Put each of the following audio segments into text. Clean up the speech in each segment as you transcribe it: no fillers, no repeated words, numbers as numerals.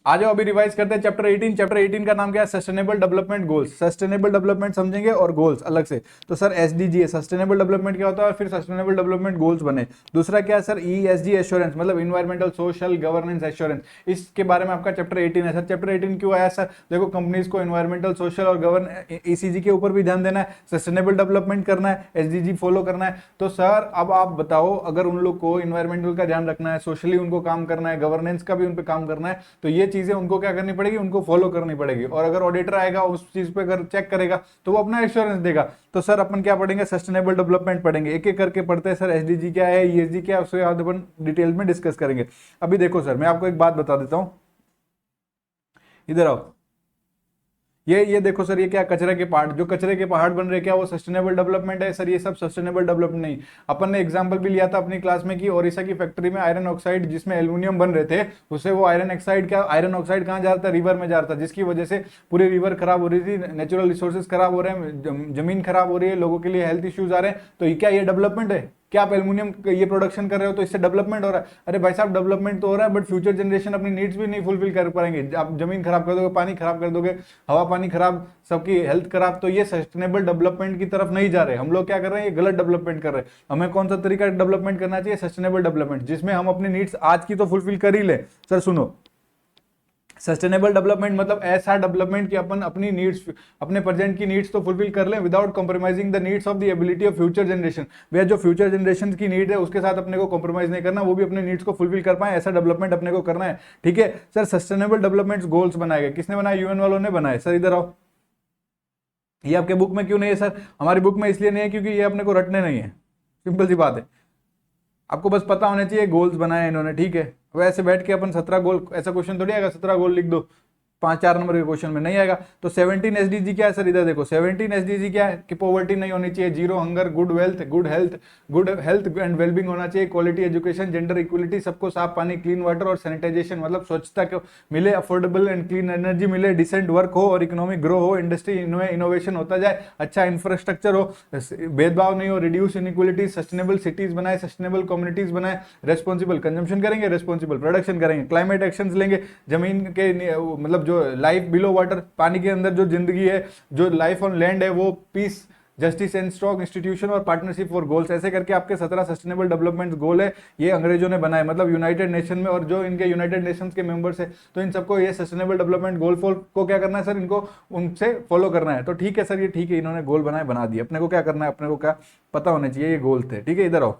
आ जाओ अभी रिवाइज करते हैं चैप्टर 18। चैप्टर 18 का नाम क्या है? Sustainable development goals. Sustainable development समझेंगे और गोल्स अलग से। तो सर एसडीजी है, सस्टेनेबल डेवलपमेंट क्या होता है, फिर सस्टेनेबल डेवलपमेंट गोल्स बने। दूसरा क्या है सर? ईएसजी एश्योरेंस, मतलब इन्वायरमेंटल सोशल गवर्नेंस एश्योरेंस। इसके बारे में आपका चैप्टर 18 है। सर चैप्टर 18 क्यों आया सर? देखो कंपनीज को इन्वायरमेंटल सोशल और गवर्न ईसीजी के ऊपर भी ध्यान देना है, सस्टेनेबल डेवलपमेंट करना है, एसडीजी फॉलो करना है। तो सर अब आप बताओ, अगर उन लोग को इन्वायरमेंटल का ध्यान रखना है, सोशली उनको काम करना है, गवर्नेंस का भी उन पे काम करना है, तो ये चीजें उनको क्या करनी पड़ेगी? उनको फॉलो करनी पड़ेगी। और अगर ऑडिटर आएगा उस चीज पे अगर चेक करेगा तो वो अपना एश्योरेंस देगा। तो सर अपन क्या पढ़ेंगे? सस्टेनेबल डेवलपमेंट पढ़ेंगे। एक एक करके पढ़ते हैं सर। एसडीजी क्या है, ईएसजी क्या है, उसके बाद अपन डिटेल में डिस्कस करेंगे। अभी देखो सर, मैं आपको एक बात बता देता हूं, इधर आओ। ये देखो सर, ये क्या कचरे के पहाड़, जो कचरे के पहाड़ बन रहे, क्या वो सस्टेनेबल डेवलपमेंट है? सर ये सब सस्टेनेबल डेवलपमेंट नहीं। अपन ने एग्जांपल भी लिया था अपनी क्लास में कि ओडिशा की फैक्ट्री में आयरन ऑक्साइड जिसमें एल्यूमिनियम बन रहे थे, उससे वो आयरन ऑक्साइड, क्या आयरन ऑक्साइड कहाँ जा रहा था? रिवर में जा रहा था, जिसकी वजह से पूरी रिवर खराब हो रही थी, नेचुरल रिसोर्सेज खराब हो रहे हैं, जमीन खराब हो रही है, लोगों के लिए हेल्थ इश्यूज आ रहे हैं। तो क्या ये डेवलपमेंट है? क्या आप एल्यूमिनियम ये प्रोडक्शन कर रहे हो तो इससे डेवलपमेंट हो रहा है? अरे भाई साहब, डेवलपमेंट तो हो रहा है, बट फ्यूचर जनरेशन अपनी नीड्स भी नहीं फुलफिल कर पाएंगे। आप जमीन खराब कर दोगे, पानी खराब कर दोगे, हवा पानी खराब, सबकी हेल्थ खराब, तो ये सस्टेनेबल डेवलपमेंट की तरफ नहीं जा रहे। हम लोग क्या कर रहे हैं? ये गलत डेवलपमेंट कर रहे हैं। हमें कौन सा तरीका डेवलपमेंट करना चाहिए? सस्टेनेबल डेवलपमेंट, जिसमें हम अपनी नीड्स आज की तो फुलफिल कर ही ले। सर सुनो, सस्टेनेबल डेवलपमेंट मतलब ऐसा डेवलपमेंट कि अपन अपनी नीड्स, अपने प्रेजेंट की नीड्स तो फुलफिल कर लें without compromising the needs of the ability of future generation. भैया जो फ्यूचर जनरेशन की नीड है उसके साथ अपने को कॉम्प्रोमाइज नहीं करना, वो भी अपने नीड्स को फुलफिल कर पाए, ऐसा डेवलपमेंट अपने को करना है। ठीक है सर। सस्टेनेबल डेवलपमेंट गोल्स बनाए गए, किसने बनाए? यूएन वालों ने बनाए। सर इधर आओ। ये आपके बुक में क्यों नहीं है सर? हमारी बुक में इसलिए नहीं है क्योंकि ये अपने को रटने नहीं है, सिंपल सी बात है। आपको बस पता होना चाहिए गोल्स बनाए इन्होंने, ठीक है। वैसे बैठ के अपन 17 गोल, ऐसा क्वेश्चन थोड़ी आएगा 17 गोल लिख दो, 5-4 नंबर के क्वेश्चन में नहीं आएगा। तो 17 एसडीजी क्या है सर? इधर देखो 17 एसडीजी क्या है कि पॉवर्टी नहीं होनी चाहिए, zero hunger, good wealth, good health and wellbeing होना चाहिए, क्वालिटी एजुकेशन, जेंडर इक्वलिटी, सबको साफ पानी, क्लीन वाटर और सैनिटाइजेशन, मतलब स्वच्छता को मिले, अफोर्डेबल एंड क्लीन एनर्जी मिले, डिसेंट वर्क हो और इकोनॉमिक ग्रो हो, इंडस्ट्री इनोवेशन होता जाए, अच्छा इंफ्रास्ट्रक्चर हो, भेदभाव नहीं हो, रिड्यूस इनइक्वलिटी, सस्टेनेबल सिटीज बनाए, सस्टेनेबल कम्युनिटीज बनाए, रेस्पॉन्सिबल कंजम्पशन करेंगे, रेस्पॉन्सिबल प्रोडक्शन करेंगे, क्लाइमेट एक्शन लेंगे, जमीन के मतलब जो लाइफ बिलो वाटर, पानी के अंदर जो जिंदगी है, जो लाइफ ऑन लैंड है, वो peace, justice and strong institution और पार्टनरशिप फॉर गोल्स, ऐसे करके आपके 17 सस्टेनेबल डेवलपमेंट गोल है। ये अंग्रेजों ने बनाए, मतलब यूनाइटेड नेशन में, और जो इनके यूनाइटेड नेशंस के मेंबर्स है, तो इन सबको ये सस्टेनेबल डेवलपमेंट गोल को क्या करना है सर? इनको उनसे फॉलो करना है। तो ठीक है सर, ये ठीक है, इन्होंने गोल बनाए, बना दिए, अपने को क्या करना है? अपने को क्या पता होना चाहिए? ये गोल थे, ठीक है। इधर आओ।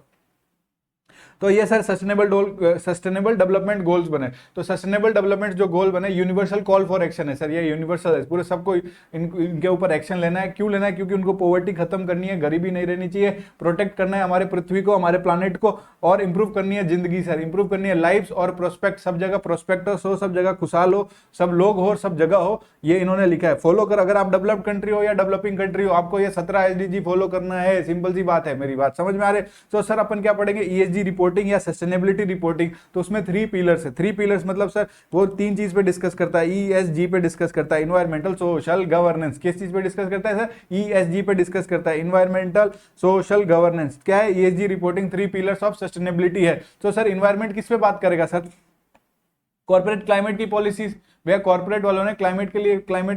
तो ये सर सस्टेनेबल डेवलपमेंट गोल्स बने। तो सस्टेनेबल डेवलपमेंट जो गोल बने, यूनिवर्सल कॉल फॉर एक्शन है सर, ये यूनिवर्सल है, पूरे सबको इनके ऊपर एक्शन लेना है। क्यों लेना है? क्योंकि उनको पॉवर्टी खत्म करनी है, गरीबी नहीं रहनी चाहिए, प्रोटेक्ट करना है हमारे पृथ्वी को, हमारे प्लानिट को, और इंप्रूव करनी है जिंदगी सर, इंप्रूव करनी है लाइफ और प्रोस्पेक्ट, सब जगह प्रोस्पेक्टस हो, सब जगह खुशहाल हो, सब लोग हो, सब जगह हो, ये इन्होंने लिखा है। फॉलो कर, अगर आप डेवलप्ड कंट्री हो या डेवलपिंग कंट्री हो, आपको ये 17 एसडीजी फॉलो करना है, सिंपल सी बात है। मेरी बात समझ में आ रही है? तो सर अपन क्या पढ़ेंगे? ईएसजी रिपोर्टिंग या सस्टेनेबिलिटी रिपोर्टिंग। तो उसमें 3 पिलर्स है। 3 पिलर्स मतलब सर वो 3 चीज पे डिस्कस करता है। ईएसजी पे डिस्कस करता है, इन्वायरमेंटल सोशल गवर्नेंस। किस चीज पे डिस्कस करता है सर? ईएसजी पे डिस्कस करता है, इन्वायरमेंटल सोशल गवर्नेंस। क्या है? ESG reporting 3 pillars of sustainability है। तो सर इन्वायरमेंट किस पे बात करेगा सर? कॉर्पोरेट क्लाइमेट की पॉलिसीज। भैया कॉर्पोरेट वालों ने क्लाइमेट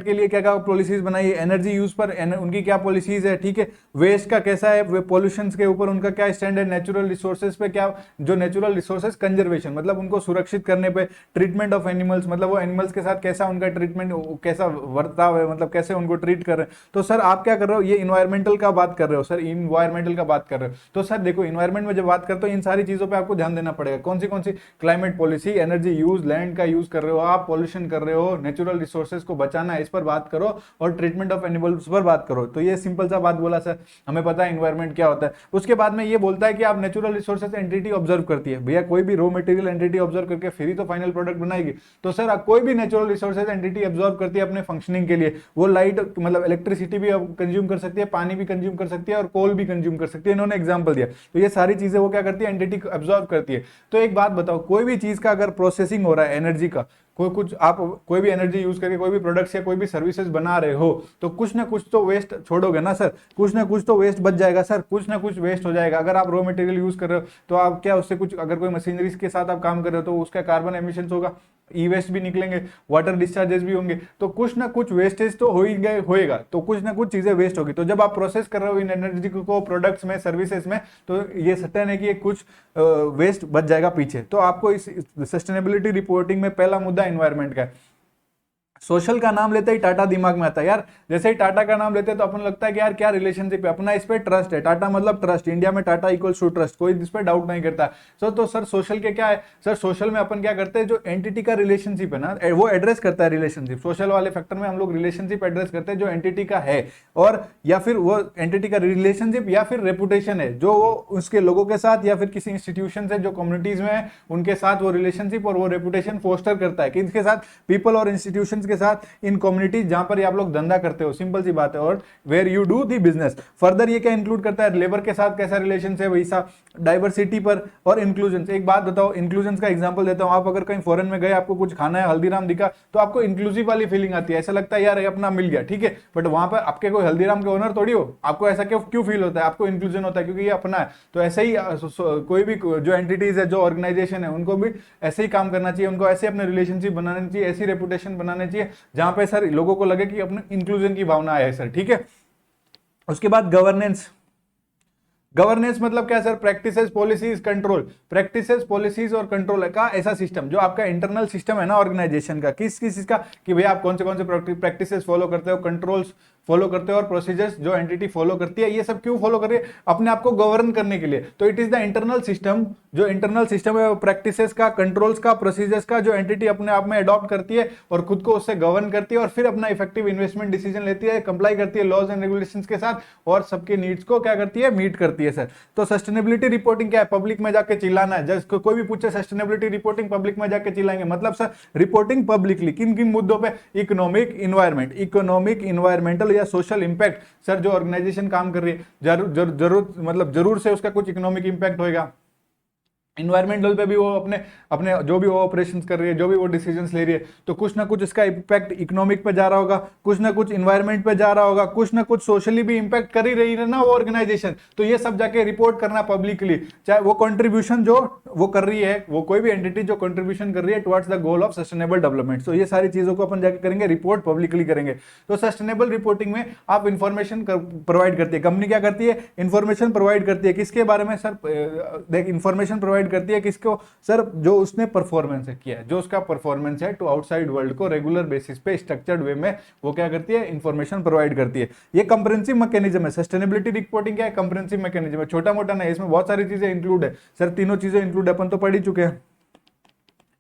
के लिए क्या क्या पॉलिसीज बनाई है? एनर्जी यूज पर उनकी क्या पॉलिसीज है? ठीक है। वेस्ट का कैसा है? पॉल्यूशन के ऊपर उनका क्या स्टैंड है? नेचुरल रिसोर्सेज पे क्या, जो नेचुरल रिसोर्सेज कंजर्वेशन, मतलब उनको सुरक्षित करने पे, ट्रीटमेंट ऑफ एनिमल्स, मतलब वो एनिमल्स के साथ कैसा उनका ट्रीटमेंट, कैसा वर्ताव है, मतलब कैसे उनको ट्रीट कर रहे हैं। तो सर आप क्या कर रहे हो? ये इन्वायरमेंटल का बात कर रहे हो सर, इन्वायरमेंटल का बात कर रहे हो। तो सर देखो, इन्वायरमेंट में जब बात करते हो इन सारी चीजों पर आपको ध्यान देना पड़ेगा। कौन सी climate policy, energy use, land का यूज कर रहे हो आप, पॉल्यूशन कर रहे हो, नेचुरल रिसोर्सेज को बचाना है, इस पर बात करो, और ट्रीटमेंट ऑफ एनिमल्स पर बात करो। तो ये सिंपल सा बात बोला सर, हमें पता है एनवायरमेंट क्या होता है। उसके बाद में ये बोलता है कि आप नेचुरल रिसोर्सेज एंटिटी ऑब्जर्व करती है। भैया कोई भी रॉ मटेरियल एंटिटी ऑब्जर्व करके फिर ही तो फाइनल प्रोडक्ट बनाएगी। तो सर कोई भी नेचुरल रिसोर्सेज एंटिटी ऑब्जर्व करती है अपने फंक्शनिंग के लिए। वो लाइट, मतलब इलेक्ट्रिसिटी भी कंज्यूम कर सकती है, पानी भी कंज्यूम कर सकती है, और कोल भी कंज्यूम कर सकती है। इन्होंने एग्जाम्पल दिया। तो ये सारी चीजें वो क्या करती है? एंटिटी ऑब्जर्व करती है। तो एक बात बताओ, कोई भी चीज का अगर प्रोसेसिंग हो रहा है एनर्जी का, आप कोई भी एनर्जी यूज करके कोई भी प्रोडक्ट्स या कोई भी सर्विसेज बना रहे हो, तो कुछ ना कुछ तो वेस्ट छोड़ोगे ना सर, कुछ ना कुछ तो वेस्ट बच जाएगा सर, कुछ ना कुछ वेस्ट हो जाएगा। अगर आप रॉ मटेरियल यूज कर रहे हो तो आप क्या उससे कुछ, अगर कोई मशीनरी के साथ आप काम कर रहे हो तो उसका कार्बन एमिशन होगा, ई वेस्ट भी निकलेंगे, वाटर डिस्चार्जेस भी होंगे, तो कुछ ना कुछ वेस्टेज तो हो ही गए होएगा, तो कुछ ना कुछ चीजें वेस्ट होगी। तो जब आप प्रोसेस कर रहे हो इन एनर्जी को प्रोडक्ट्स में, सर्विसेज में, तो ये सर्टेन है कि कुछ वेस्ट बच जाएगा पीछे। तो आपको इस सस्टेनेबिलिटी रिपोर्टिंग में पहला मुद्दा एनवायरमेंट का है। सोशल का नाम लेते ही टाटा दिमाग में आता है यार, जैसे ही टाटा का नाम लेते हैं तो अपन लगता है कि यार क्या रिलेशनशिप है अपना, इस पे ट्रस्ट है, टाटा मतलब ट्रस्ट, इंडिया में टाटा इक्वल्स टू ट्रस्ट, कोई इस पे डाउट नहीं करता। तो सर सोशल के क्या है सर, सोशल में अपन क्या करते हैं, जो एंटिटी का रिलेशनशिप है ना वो एड्रेस करता है रिलेशनशिप, सोशल वाले फैक्टर में हम लोग रिलेशनशिप एड्रेस करते हैं जो एंटिटी का है, और या फिर वो एंटिटी का रिलेशनशिप या फिर रेपुटेशन है जो वो उसके लोगों के साथ या फिर किसी इंस्टीट्यूशन से जो कम्युनिटीज में है उनके साथ वो रिलेशनशिप और वो रेपुटेशन फोस्टर करता है, किसके साथ, पीपल और इंस्टीट्यूशंस के साथ, इन कम्युनिटीज जहां पर आप लोग धंधा करते हो, सिंपल सी बात है, और where you do the business. Further ये क्या इंक्लूड करता है, लेबर के साथ कैसा रिलेशन है वैसा, डाइवर्सिटी पर और इंक्लूजन। एक बात बताओ, इंक्लूजन का एग्जांपल देता हूं, आप अगर कहीं फॉरेन में गए, आपको कुछ खाना है, हल्दीराम दिखा, तो आपको इंक्लूसिव वाली फीलिंग आती है, ऐसा लगता है यार ये अपना मिल गया, ठीक है, बट वहां पर आपके कोई हल्दीराम के ओनर थोड़ी हो, आपको ऐसा क्यों फील होता है, आपको इंक्लूजन होता है क्योंकि ये अपना है। तो ऐसे ही कोई भी जो एंटिटीज है, जो ऑर्गेनाइजेशन है, उनको भी ऐसे ही काम करना चाहिए, उनको ऐसे अपने रिलेशनशिप बनाने चाहिए, ऐसी रेपुटेशन बनाने चाहिए जहां पे सर लोगों को लगे कि अपने इंक्लूजन की भावना है सर, ठीक है। उसके बाद गवर्नेंस। गवर्नेंस मतलब क्या sir, practices, policies, control, practices, policies और कंट्रोल का ऐसा सिस्टम जो आपका इंटरनल सिस्टम है ना ऑर्गेनाइजेशन का, किस किस का, कि भैया आप कौन से प्रैक्टिसेस फॉलो करते हो, कंट्रोल्स फॉलो करते हो और प्रोसीजर्स जो एंटिटी फॉलो करती है, ये सब क्यों फॉलो कर रही है, अपने आप को गवर्न करने के लिए। तो it is the internal system, जो इंटरनल सिस्टम है प्रैक्टिसेस का, कंट्रोल्स का, प्रोसीजर्स का, जो एंटिटी अपने आप में अडॉप्ट करती है और खुद को उससे गवर्न करती है और फिर अपना इफेक्टिव इन्वेस्टमेंट डिसीजन लेती है, कंप्लाई करती है लॉज एंड रेगुलेशंस के साथ और सबके नीड्स को क्या करती है, मीट करती है सर। तो सस्टेनेबिलिटी रिपोर्टिंग क्या है, पब्लिक में जाके चिल्लाना है। जब कोई भी पूछे सस्टेनेबिलिटी रिपोर्टिंग, पब्लिक में जाके चिल्लाएंगे, मतलब सर रिपोर्टिंग पब्लिकली किन किन मुद्दों पे, इकोनॉमिक, इन्वायरमेंटल या सोशल इंपैक्ट। सर जो ऑर्गेनाइजेशन काम कर रही है जरूर जरूर से उसका कुछ इकोनॉमिक इंपैक्ट होगा, इन्वायरमेंटल पे भी वो अपने अपने जो भी वो ऑपरेशंस कर रही है, जो भी वो डिसीजंस ले रही है, तो कुछ ना कुछ इसका इंपैक्ट इकोनॉमिक पे जा रहा होगा, कुछ ना कुछ इन्वायरमेंट पे जा रहा होगा, कुछ ना कुछ सोशली भी इंपैक्ट कर ही रही है ना वो ऑर्गेनाइजेशन। तो ये सब जाके रिपोर्ट करना पब्लिकली, चाहे वो कंट्रीब्यूशन जो वो कर रही है, वो कोई भी एंटिटी जो कंट्रीब्यूशन कर रही है towards the goal of sustainable development, तो ये सारी चीजों को अपन जाके करेंगे, रिपोर्ट पब्लिकली करेंगे। तो सस्टेनेबल रिपोर्टिंग में आप इंफॉर्मेशन प्रोवाइड करती है, कंपनी क्या करती है, इंफॉर्मेशन प्रोवाइड करती है, किसके बारे में सर, देख इंफॉर्मेशन प्रोवाइड करती है किसको सर, जो उसने परफॉर्मेंस किया है, जो उसका परफॉर्मेंस है टू आउटसाइड वर्ल्ड को रेगुलर बेसिस पे स्ट्रक्चर्ड वे में वो क्या करती है, इंफॉर्मेशन प्रोवाइड करती है। ये कंप्रेहेंसिव मैकेनिज्म है। सस्टेनेबिलिटी रिपोर्टिंग क्या है, कंप्रेहेंसिव मैकेनिज्म है, छोटा मोटा नहीं, इसमें बहुत सारी चीजें इंक्लूड है सर, तीनों चीजें इंक्लूड अपन तो पढ़ ही चुके हैं,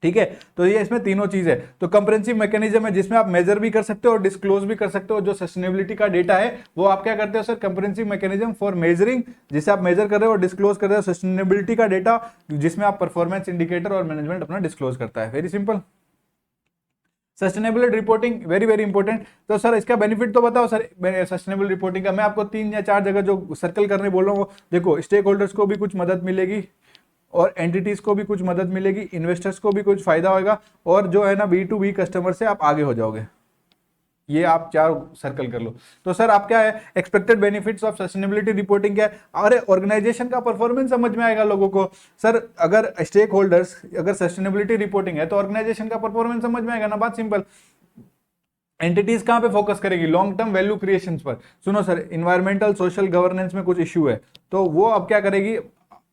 ठीक है। तो ये इसमें तीनों चीज है। तो कंप्रेहेंसिव मैकेनिज्म है जिसमें आप मेजर भी कर सकते हो और डिस्क्लोज भी कर सकते हो, जो सस्टेनेबिलिटी का डेटा है वो आप क्या करते हो sir, comprehensive mechanism for measuring, जिसे आप मेजर कर रहे हो और डिस्क्लोज कर रहे हो सस्टेनेबिलिटी का डेटा, जिसमें आप परफॉर्मेंस इंडिकेटर और मैनेजमेंट अपना डिस्क्लोज करता है। Very simple. Sustainable reporting very very important. तो सर इसका बेनिफिट तो बताओ सर, सस्टेनेबल रिपोर्टिंग का मैं आपको 3 या 4 जगह जो सर्कल करने बोल रहा हूँ, देखो स्टेक होल्डर्स को भी कुछ मदद मिलेगी और एंटिटीज को भी कुछ मदद मिलेगी, इन्वेस्टर्स को भी कुछ फायदा होगा, और जो है ना B2B कस्टमर से आप आगे हो जाओगे। ये आप 4 सर्कल कर लो। तो सर आप क्या है, expected benefits of sustainability reporting क्या है, अरे ऑर्गेनाइजेशन का परफॉर्मेंस समझ में आएगा लोगों को। सर अगर स्टेक होल्डर्स, अगर सस्टेनेबिलिटी रिपोर्टिंग है तो ऑर्गेनाइजेशन का परफॉर्मेंस समझ में आएगा ना, बात सिंपल। एंटिटीज कहां पे फोकस करेगी, लॉन्ग टर्म वैल्यू क्रिएशंस पर। सुनो सर, इन्वायरमेंटल सोशल गवर्नेंस में कुछ इश्यू है, तो वो अब क्या करेगी,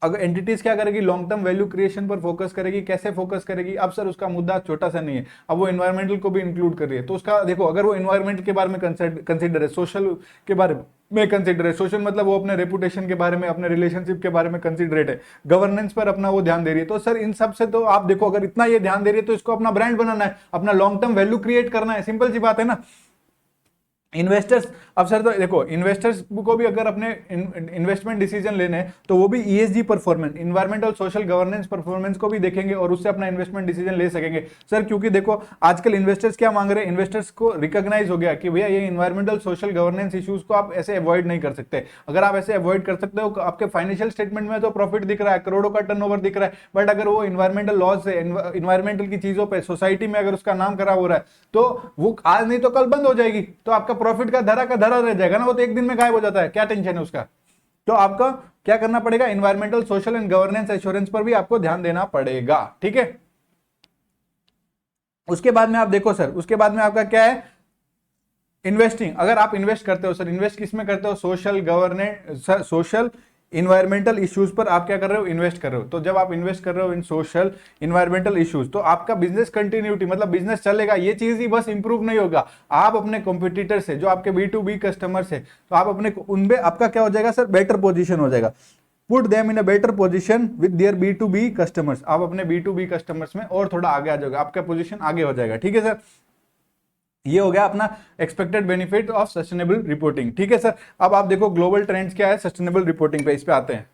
अगर एंटिटीज क्या करेगी, लॉन्ग टर्म वैल्यू क्रिएशन पर फोकस करेगी। कैसे फोकस करेगी, अब सर उसका मुद्दा छोटा सा नहीं है, अब वो एनवायरमेंटल को भी इंक्लूड कर रही है। तो उसका देखो, अगर वो एनवायरमेंट के बारे में कंसिडर है, सोशल के बारे में कंसिडर है, सोशल मतलब वो अपने रेपुटेशन के बारे में, अपने रिलेशनशिप के बारे में कंसिडरेट है, गवर्नेंस पर अपना वो ध्यान दे रही है, तो सर इन सब से तो आप देखो, अगर इतना ये ध्यान दे रही है तो इसको अपना ब्रांड बनाना है, अपना लॉन्ग टर्म वैल्यू क्रिएट करना है, सिंपल सी बात है ना। इन्वेस्टर्स, अब सर तो देखो इन्वेस्टर्स को भी अगर अपने इन्वेस्टमेंट डिसीजन लेने हैं तो वो भी ESG performance, environmental social governance performance को भी देखेंगे और उससे अपना इन्वेस्टमेंट डिसीजन ले सकेंगे सर। क्योंकि देखो आजकल इन्वेस्टर्स क्या मांग रहे हैं, इन्वेस्टर्स को रिकॉग्नाइज हो गया कि भैया ये इन्वायरमेंटल सोशल गवर्नेंस इश्यूज को आप ऐसे अवॉइड नहीं कर सकते। अगर आप ऐसे अवॉइड कर सकते हो, आपके फाइनेंशियल स्टेटमेंट में तो प्रॉफिट दिख रहा है, करोड़ों का टर्नओवर दिख रहा है, बट अगर वो इन्वायरमेंटल लॉज से, इन्वायरमेंटल की चीजों पर सोसाइटी में अगर उसका नाम खराब हो रहा है तो वो आज नहीं तो कल बंद हो जाएगी, तो आपका प्रॉफिट का धरा रह जाएगा ना, वो तो एक दिन में गायब हो जाता है, क्या टेंशन है उसका। तो आपका क्या करना पड़ेगा, environmental social and governance assurance पर भी आपको ध्यान देना पड़ेगा, ठीक है। उसके बाद में आप देखो सर, उसके बाद में आपका क्या है, इन्वेस्टिंग। अगर आप इन्वेस्ट करते हो सर, इन्वेस्ट किस में करते हो, social governance, social environmental issues पर आप क्या कर रहे हो, इन्वेस्ट कर रहे हो। तो जब आप इन्वेस्ट कर रहे हो इन सोशल इन्वायरमेंटल इश्यूज, तो आपका बिजनेस कंटिन्यूटी मतलब बिजनेस चलेगा। ये चीज ही बस इंप्रूव नहीं होगा, आप अपने कॉम्पिटिटर से, जो आपके B2B कस्टमर्स है, तो आप अपने उनमें आपका क्या हो जाएगा सर, बेटर पोजीशन हो जाएगा। Put them in a better position with their B2B customers, आप अपने B2B कस्टमर्स में और थोड़ा आगे आ जाओगे, आपका पोजीशन आगे हो जाएगा। ठीक है सर, ये हो गया अपना expected benefit of sustainable reporting. ठीक है सर, अब आप देखो ग्लोबल ट्रेंड्स क्या है सस्टेनेबल रिपोर्टिंग पे, इस पे आते हैं।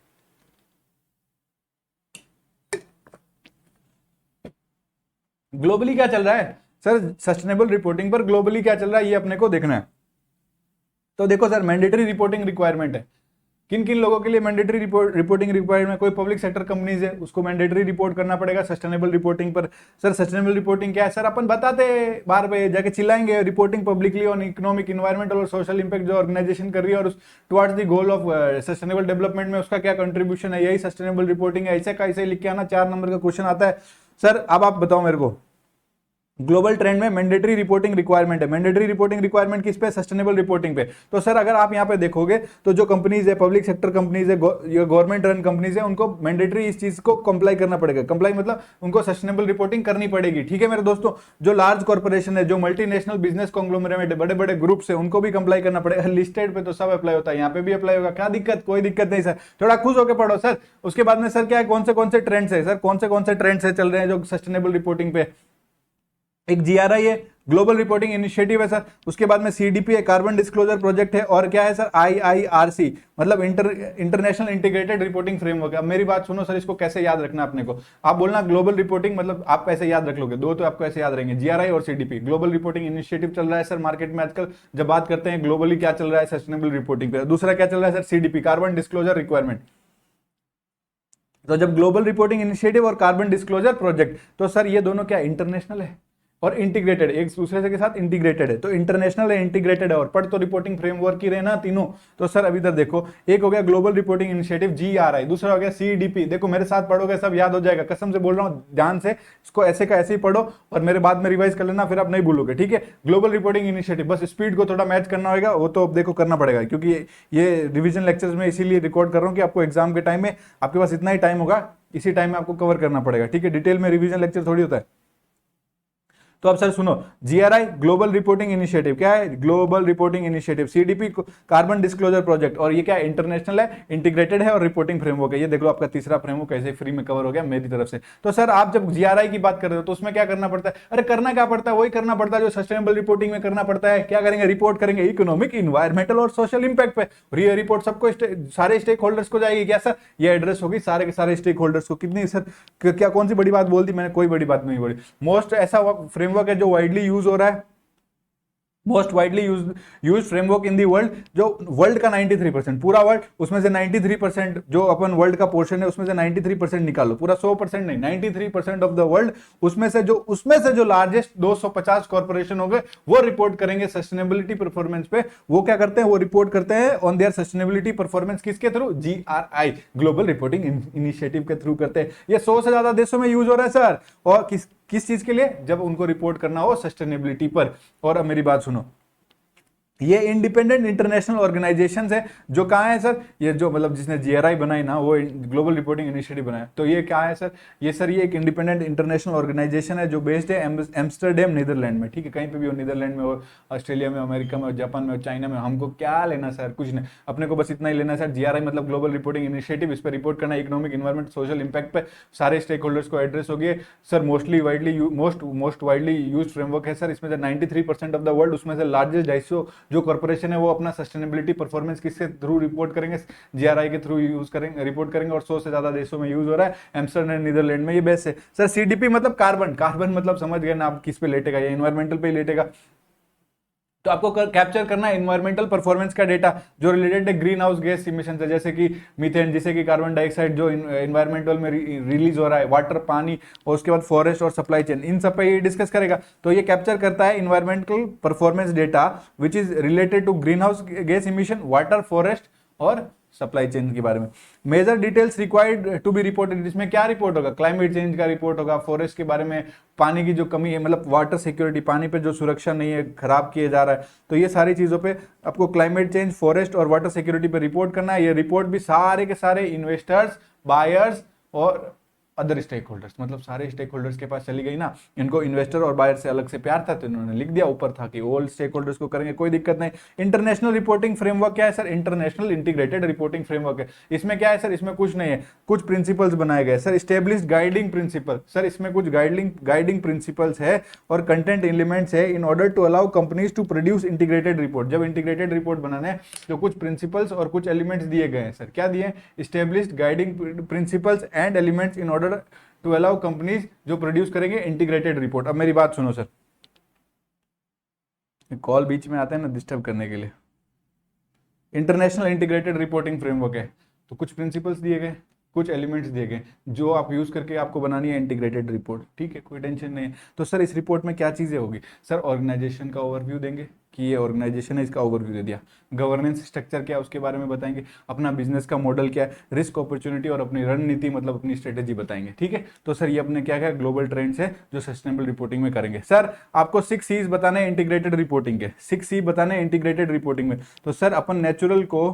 ग्लोबली क्या चल रहा है सर, सस्टेनेबल रिपोर्टिंग पर ग्लोबली क्या चल रहा है ये अपने को देखना है। तो देखो सर, मैंडेटरी रिपोर्टिंग रिक्वायरमेंट है। किन किन लोगों के लिए मैंडेटरी रिपोर्टिंग रिक्वायरमेंट, कोई पब्लिक सेक्टर कंपनीज है उसको मैंडेटरी रिपोर्ट करना पड़ेगा सस्टेनेबल रिपोर्टिंग पर। सर सस्टेनेबल रिपोर्टिंग क्या है सर, अपन बताते बार पे जाके चिल्लाएंगे, reporting publicly on economic, environmental और सोशल इंपैक्ट जो ऑर्गेनाइजेशन कर रही है और towards the goal of sustainable development में उसका क्या कंट्रीब्यूशन है, यही सस्टेनेबल रिपोर्टिंग है। ऐसे का ऐसे लिख के आना, 4 नंबर का क्वेश्चन आता है। सर अब आप बताओ मेरे को, ग्लोबल ट्रेंड में मैंडेटरी रिपोर्टिंग रिक्वायरमेंट है, मैंडेटरी रिपोर्टिंग रिक्वायरमेंट किस पे, सस्टेनेबल रिपोर्टिंग पे। तो सर अगर आप यहां पे देखोगे तो जो कंपनीज है, पब्लिक सेक्टर कंपनीज है, गवर्नमेंट रन कंपनीज है, उनको मैंडेटरी इस चीज को कंप्लाई करना पड़ेगा। कंप्लाई मतलब उनको सस्टेनेबल रिपोर्टिंग करनी पड़ेगी। ठीक है मेरे दोस्तों, जो लार्ज कॉर्पोरेशन है, जो मल्टीनेशनल बिजनेस कॉन्ग्लोमरेट, बड़े बड़े ग्रुप्स है, उनको भी कंप्लाई करना पड़ेगा। लिस्टेड पे तो सब अप्लाई होता है, यहाँ पे भी अप्लाई होगा। क्या दिक्कत, कोई दिक्कत नहीं सर, थोड़ा खुश होकर पढ़ो सर। उसके बाद में सर क्या है, कौन से ट्रेंड्स है सर, कौन से ट्रेंड्स है चल रहे हैं जो सस्टेनेबल रिपोर्टिंग पे। एक GRI है, ग्लोबल रिपोर्टिंग इनिशिएटिव है सर। उसके बाद में CDP है, कार्बन डिस्क्लोजर प्रोजेक्ट है, और क्या है सर, IIRC मतलब इंटरनेशनल इंटीग्रेटेड रिपोर्टिंग फ्रेमवर्क। अब मेरी बात सुनो सर, इसको कैसे याद रखना अपने को, आप बोलना ग्लोबल रिपोर्टिंग मतलब आप कैसे याद रख लोगे, दो तो आपको ऐसे याद रहेंगे, GRI और CDP। ग्लोबल रिपोर्टिंग इनिशिएटिव चल रहा है सर मार्केट में आजकल। जब बात करते हैं ग्लोबली क्या चल रहा है सस्टेनेबल रिपोर्टिंग पे, दूसरा क्या चल रहा है sir, CDP, carbon disclosure requirement. तो जब ग्लोबल रिपोर्टिंग इनिशिएटिव और कार्बन डिस्क्लोजर प्रोजेक्ट, तो सर ये दोनों क्या इंटरनेशनल है और इंटीग्रेटेड, एक दूसरे के साथ इंटीग्रेटेड है। तो इंटरनेशनल है, इंटीग्रेटेड है, और पढ़ तो रिपोर्टिंग फ्रेमवर्क की रहे ना तीनों। तो सर अभी तक देखो, एक हो गया ग्लोबल रिपोर्टिंग इनिशिएटिव GRI, दूसरा हो गया CDP। देखो मेरे साथ पढ़ोगे सब याद हो जाएगा, कसम से बोल रहा हूँ, ध्यान से इसको ऐसे का ऐसे ही पढ़ो और मेरे बाद में रिवाइज कर लेना, फिर आप नहीं भूलोगे। ठीक है, ग्लोबल रिपोर्टिंग इनिशिएटिव, बस स्पीड को थोड़ा मैच करना होगा, वो तो देखो करना पड़ेगा, क्योंकि ये रिविजन लेक्चर्स में इसीलिए रिकॉर्ड कर रहा हूँ कि आपको एग्जाम के टाइम में आपके पास इतना ही टाइम होगा, इसी टाइम में आपको कवर करना पड़ेगा। ठीक है, डिटेल में रिविजन लेक्चर थोड़ी होता है। तो अब सर सुनो, GRI ग्लोबल रिपोर्टिंग इनिशिएटिव क्या है, global reporting initiative, CDP carbon disclosure project, और ये क्या है, इंटरनेशनल है, इंटीग्रेटेड है और रिपोर्टिंग फ्रेमवर्क है। ये देख लो आपका तीसरा फ्रेमवर्क ऐसे फ्री में कवर हो गया मेरी तरफ से। तो सर आप जब GRI की बात कर रहे हो तो उसमें क्या करना पड़ता है, अरे करना क्या पड़ता है, वही करना पड़ता है जो सस्टेनेबल रिपोर्टिंग में करना पड़ता है। क्या करेंगे, रिपोर्ट करेंगे इकोनॉमिक, इन्वायरमेंटल और सोशल इंपैक्ट पे। ये रिपोर्ट सबको सारे स्टेक होल्डर्स को जाएगी क्या सर, ये एड्रेस होगी सारे के सारे स्टेक होल्डर्स को। कितनी सर, क्या कौन सी बड़ी बात बोल दी मैंने, कोई बड़ी बात नहीं बोली। मोस्ट ऐसा फ्रेमवर्क है जो वाइडली यूज हो रहा है, most widely use framework in the world, जो वर्ल्ड का 93%, पूरा वर्ल्ड, उसमें से 93% जो अपन वर्ल्ड का पोर्शन है उसमें से 93% निकालो, पूरा 100% नहीं, 93% ऑफ द वर्ल्ड, उसमें से जो लार्जेस्ट 250 कॉर्पोरेशन हो गए वो रिपोर्ट करेंगे सस्टेनेबिलिटी परफॉर्मेंस पे। वो क्या करते हैं, वो रिपोर्ट करते हैं ऑन देयर सस्टेनेबिलिटी परफॉर्मेंस, किसके through, GRI global reporting initiative के थ्रू करते हैं। ये 100 से ज्यादा देशों में यूज हो रहा है सर, और किस चीज के लिए, जब उनको रिपोर्ट करना हो सस्टेनेबिलिटी पर। और अब मेरी बात सुनो, ये इंडिपेंडेंट इंटरनेशनल ऑर्गेनाइजेशन है जो कहाँ है सर, ये जो मतलब जिसने GRI बनाई ना, वो ग्लोबल रिपोर्टिंग इनिशिएटिव बनाया, तो ये क्या है सर, ये एक इंडिपेंडेंट इंटरनेशनल ऑर्गेनाइजेशन है जो बेस्ड है एम्स्टरडेम नीदरलैंड में। ठीक है, कहीं पे भी हो, नीदरलैंड में हो, ऑस्ट्रेलिया में, अमेरिका में, जापान में, चाइना में, हमको क्या लेना सर, कुछ नहीं, अपने को बस इतना ही लेना सर। GRI मतलब ग्लोबल रिपोर्टिंग इनिशिएटिव, इस पर रिपोर्ट करना इकोनॉमिक, इन्वायरमेंट, सोशल इंपैक्ट पे, सारे स्टेक होल्डर्स को एड्रेस हो गए sir. Most widely use framework है सर, इसमें से 93% ऑफ द वर्ल्ड, उसमें से लार्जेस्ट 250 जो कॉर्पोरेशन है वो अपना सस्टेनेबिलिटी परफॉर्मेंस किसके थ्रू रिपोर्ट करेंगे, GRI के थ्रू यूज करेंगे, रिपोर्ट करेंगे, और 100 से ज्यादा देशों में यूज हो रहा है, एम्स्टरडेम नीदरलैंड में ये बेस्ट है सर। CDP मतलब कार्बन मतलब समझ गए ना आप, किस पे लेटेगा, ये इन्वायरमेंटल पे लेटेगा। तो आपको कैप्चर करना है इन्वायरमेंटल परफॉर्मेंस का डेटा जो रिलेटेड है ग्रीन हाउस गैस इमिशन से, जैसे कि मीथेन, जैसे कि कार्बन डाइऑक्साइड जो इन्वायरमेंटल में रिलीज हो रहा है, वाटर, पानी, और उसके बाद फॉरेस्ट और सप्लाई चेन, इन सब पे ये डिस्कस करेगा। तो ये कैप्चर करता है environmental performance data which is related to green house gas emission, water, forest और सप्लाई चेन के बारे में। Major details required to be reported, इसमें क्या रिपोर्ट होगा, क्लाइमेट चेंज का रिपोर्ट होगा, फॉरेस्ट के बारे में, पानी की जो कमी है मतलब वाटर सिक्योरिटी, पानी पे जो सुरक्षा नहीं है, खराब किया जा रहा है, तो ये सारी चीजों पे आपको क्लाइमेट चेंज, फॉरेस्ट और वाटर सिक्योरिटी पे रिपोर्ट करना है। ये रिपोर्ट भी सारे के सारे इन्वेस्टर्स, बायर्स और अदर स्टेक होल्डर्स, मतलब सारे स्टेक होल्डर्स के पास चली गई ना। इनको इन्वेस्टर और बायर से अलग से प्यार था तो इन्होंने लिख दिया, ऊपर था कि ऑल स्टेक होल्डर्स को करेंगे, कोई दिक्कत नहीं। इंटरनेशनल रिपोर्टिंग फ्रेमवर्क क्या है sir, international integrated reporting framework है। इसमें क्या है सर, इसमें कुछ नहीं है, कुछ प्रिंसिपल्स बनाए गए sir, established guiding principle, sir इसमें कुछ गाइडिंग प्रिंसिपल्स है और कंटेंट एलिमेंट्स है in order to allow companies to produce integrated report. जब इंटीग्रेटेड रिपोर्ट बनाने तो कुछ प्रिंसिपल्स और कुछ एलिमेंट्स दिए गए हैं सर, क्या दिए, established guiding principles and elements in order to allow companies जो प्रोड्यूस करेंगे इंटीग्रेटेड रिपोर्ट। अब मेरी बात सुनो सर, कॉल बीच में आता है ना डिस्टर्ब करने के लिए। इंटरनेशनल इंटीग्रेटेड रिपोर्टिंग फ्रेमवर्क है, तो कुछ प्रिंसिपल्स दिए गए, कुछ एलिमेंट्स दिए गए जो आप यूज करके आपको बनानी है इंटीग्रेटेड रिपोर्ट, ठीक है, कोई टेंशन नहीं है। तो सर इस रिपोर्ट में क्या चीजें होगी सर, ऑर्गेनाइजेशन का ओवरव्यू देंगे कि ये ऑर्गेनाइजेशन है, इसका ओवरव्यू दे दिया, गवर्नेंस स्ट्रक्चर क्या है उसके बारे में बताएंगे, अपना बिजनेस का मॉडल क्या है, रिस्क अपॉर्चुनिटी और अपनी रणनीति मतलब अपनी स्ट्रेटेजी बताएंगे, ठीक है। तो सर ये अपने क्या क्या ग्लोबल ट्रेंड्स है जो सस्टेनेबल रिपोर्टिंग में करेंगे। सर आपको 6 C's बताने इंटीग्रेटेड रिपोर्टिंग के, 6 C बताने इंटीग्रेटेड रिपोर्टिंग में। तो सर अपन नेचुरल को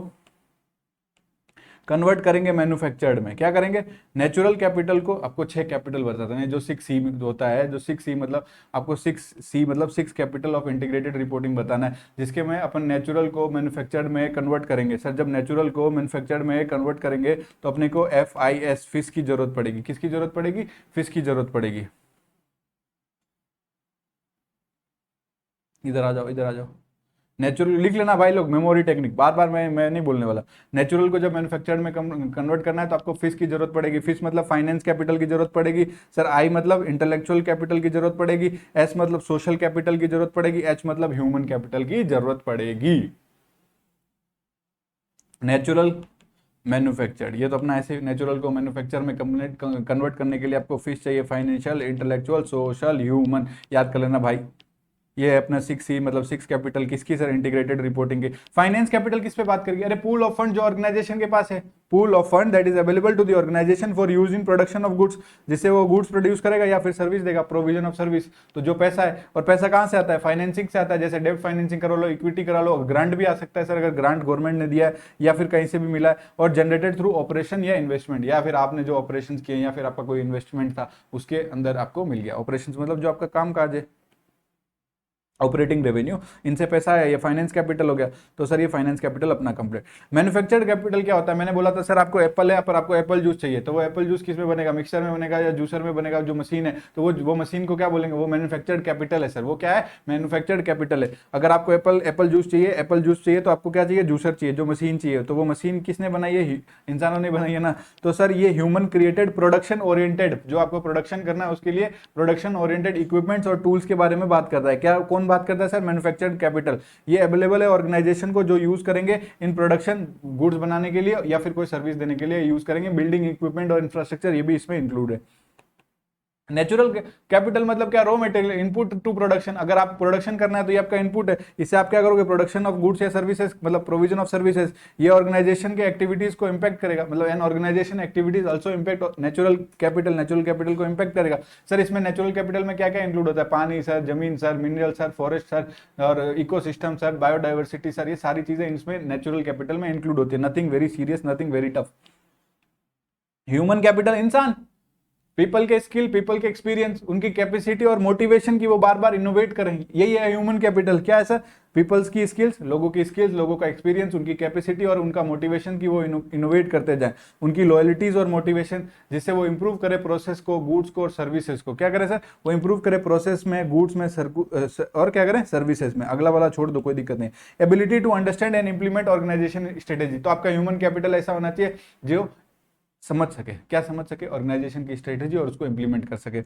कन्वर्ट करेंगे मैन्युफैक्चर्ड में, क्या करेंगे, नेचुरल कैपिटल को आपको 6 कैपिटल बताते हैं जो 6 C होता है, जो 6 C मतलब आपको 6 C मतलब 6 कैपिटल ऑफ इंटीग्रेटेड रिपोर्टिंग बताना है, जिसके में अपन नेचुरल को मैन्युफैक्चर्ड में कन्वर्ट करेंगे। सर जब नेचुरल को मैन्युफैक्चर्ड में कन्वर्ट करेंगे तो अपने को FIS फिश की जरूरत पड़ेगी, किसकी जरूरत पड़ेगी, फिश की जरूरत पड़ेगी। इधर आ जाओ, इधर आ जाओ, नेचुरल लिख लेना भाई लोग, मेमोरी टेक्निक, बार बार मैं नहीं बोलने वाला। नेचुरल को जब मैन्युफैक्चर्ड में कन्वर्ट करना है तो आपको फिश की जरूरत पड़ेगी, फिश मतलब फाइनेंस कैपिटल की जरूरत पड़ेगी। सर आई मतलब इंटेलेक्चुअल कैपिटल की जरूरत पड़ेगी, एस मतलब सोशल कैपिटल की जरूरत पड़ेगी, एच मतलब ह्यूमन कैपिटल की जरूरत पड़ेगी। नेचुरल मैन्युफैक्चर्ड, ये तो अपना ऐसे नेचुरल को मैन्युफैक्चर में कन्वर्ट करने के लिए आपको फिश चाहिए, फाइनेंशियल, इंटेलेक्चुअल, सोशल, ह्यूमन, याद कर लेना भाई। ये है अपना 6 C मतलब 6 कैपिटल किसकी सर, इंटीग्रेटेड रिपोर्टिंग की। फाइनेंस कैपिटल किस पे बात करेगी, अरे पूल ऑफ फंड जो ऑर्गेनाइजेशन के पास है, pool of fund that is available to the organisation for use in production of goods, जिससे वो गुड्स प्रोड्यूस करेगा या फिर सर्विस देगा, प्रोविजन ऑफ सर्विस। तो जो पैसा है, और पैसा कहां से आता है, फाइनेंसिंग से आता है, जैसे डेब्ट फाइनेंसिंग करा लो, इक्विटी करा लो, ग्रांट भी आ सकता है सर, अगर ग्रांट गवर्नमेंट ने दिया है या फिर कहीं से भी मिला है, और जनरेटेड थ्रू ऑपरेशन या इन्वेस्टमेंट, या फिर आपने जो ऑपरेशन किए या फिर आपका कोई इन्वेस्टमेंट था उसके अंदर आपको मिल गया। ऑपरेशन मतलब जो आपका काम काज है, ऑपरेटिंग रेवेन्यू, इनसे पैसा है, ये फाइनेंस कैपिटल हो गया। तो सर ये फाइनेंस कैपिटल अपना कंप्लीट। मैन्युफैक्चर्ड कैपिटल क्या होता है, मैंने बोला था सर आपको एप्पल है पर आपको एप्पल जूस चाहिए, तो वो एप्पल जूस किस में बनेगा, मिक्सर में बनेगा या जूसर में बनेगा, जो मशीन है तो वो मशीन को क्या बोलेंगे, वो मैन्युफैक्चर्ड कैपिटल है सर, वो क्या है, मैन्युफैक्चर्ड कैपिटल है। अगर आपको एप्पल जूस चाहिए तो आपको क्या चाहिए, जूसर चाहिए, जो मशीन चाहिए, तो वो मशीन किसने बनाई है, इंसानों ने बनाई है ना। तो सर ये ह्यूमन क्रिएटेड प्रोडक्शन ओरिएंटेड, जो आपको प्रोडक्शन करना है उसके लिए प्रोडक्शन ओरिएंटेड इक्विपमेंट्स और टूल्स के बारे में बात करता है। क्या कौन बात करता है सर, मैन्युफैक्चर्ड कैपिटल। ये अवेलेबल है ऑर्गेनाइजेशन को जो यूज करेंगे इन प्रोडक्शन गुड्स बनाने के लिए या फिर कोई सर्विस देने के लिए यूज करेंगे। बिल्डिंग इक्विपमेंट और इंफ्रास्ट्रक्चर ये भी इसमें इंक्लूड है। नेचुरल कैपिटल मतलब क्या, raw material input to production. अगर आप प्रोडक्शन करना है तो ये आपका इनपुट है, इससे आप क्या करोगे, प्रोडक्शन ऑफ गुड्स या सर्विसेज मतलब प्रोविजन ऑफ सर्विसेज। ये ऑर्गेनाइजेशन के एक्टिविटीज को इंपैक्ट करेगा, मतलब an organisation activities also impact natural capital को इंपैक्ट करेगा। सर इसमें नेचुरल कैपिटल में क्या क्या इंक्लूड होता है, पानी सर, जमीन sir, mineral sir, forest sir, और इकोसिस्टम सर, बायोडाइवर्सिटी सर, ये सारी चीजें इसमें नेचुरल कैपिटल में इंक्लूड होती है। Nothing very serious, nothing very tough. Human capital इंसान, पीपल के स्किल, पीपल के एक्सपीरियंस, उनकी कैपेसिटी और मोटिवेशन की वो बार बार इनोवेट करें, यही है ह्यूमन कैपिटल। क्या है सर, पीपल्स की स्किल्स, लोगों का एक्सपीरियंस, उनकी कैपेसिटी और उनका मोटिवेशन की वो इनोवेट करते जाएं, उनकी लॉयल्टीज और मोटिवेशन, जिससे वो इंप्रूव करे प्रोसेस को, गुड्स को और सर्विसेज को। क्या करे सर, वो इंप्रूव करे प्रोसेस में, गुड्स में, और क्या करें, सर्विसेज में। अगला वाला छोड़ दो, कोई दिक्कत नहीं। Ability to understand and implement organisation strategy, तो आपका ह्यूमन कैपिटल ऐसा होना चाहिए जो समझ सके, क्या समझ सके, ऑर्गेनाइजेशन की स्ट्रेटेजी और उसको इंप्लीमेंट कर सके।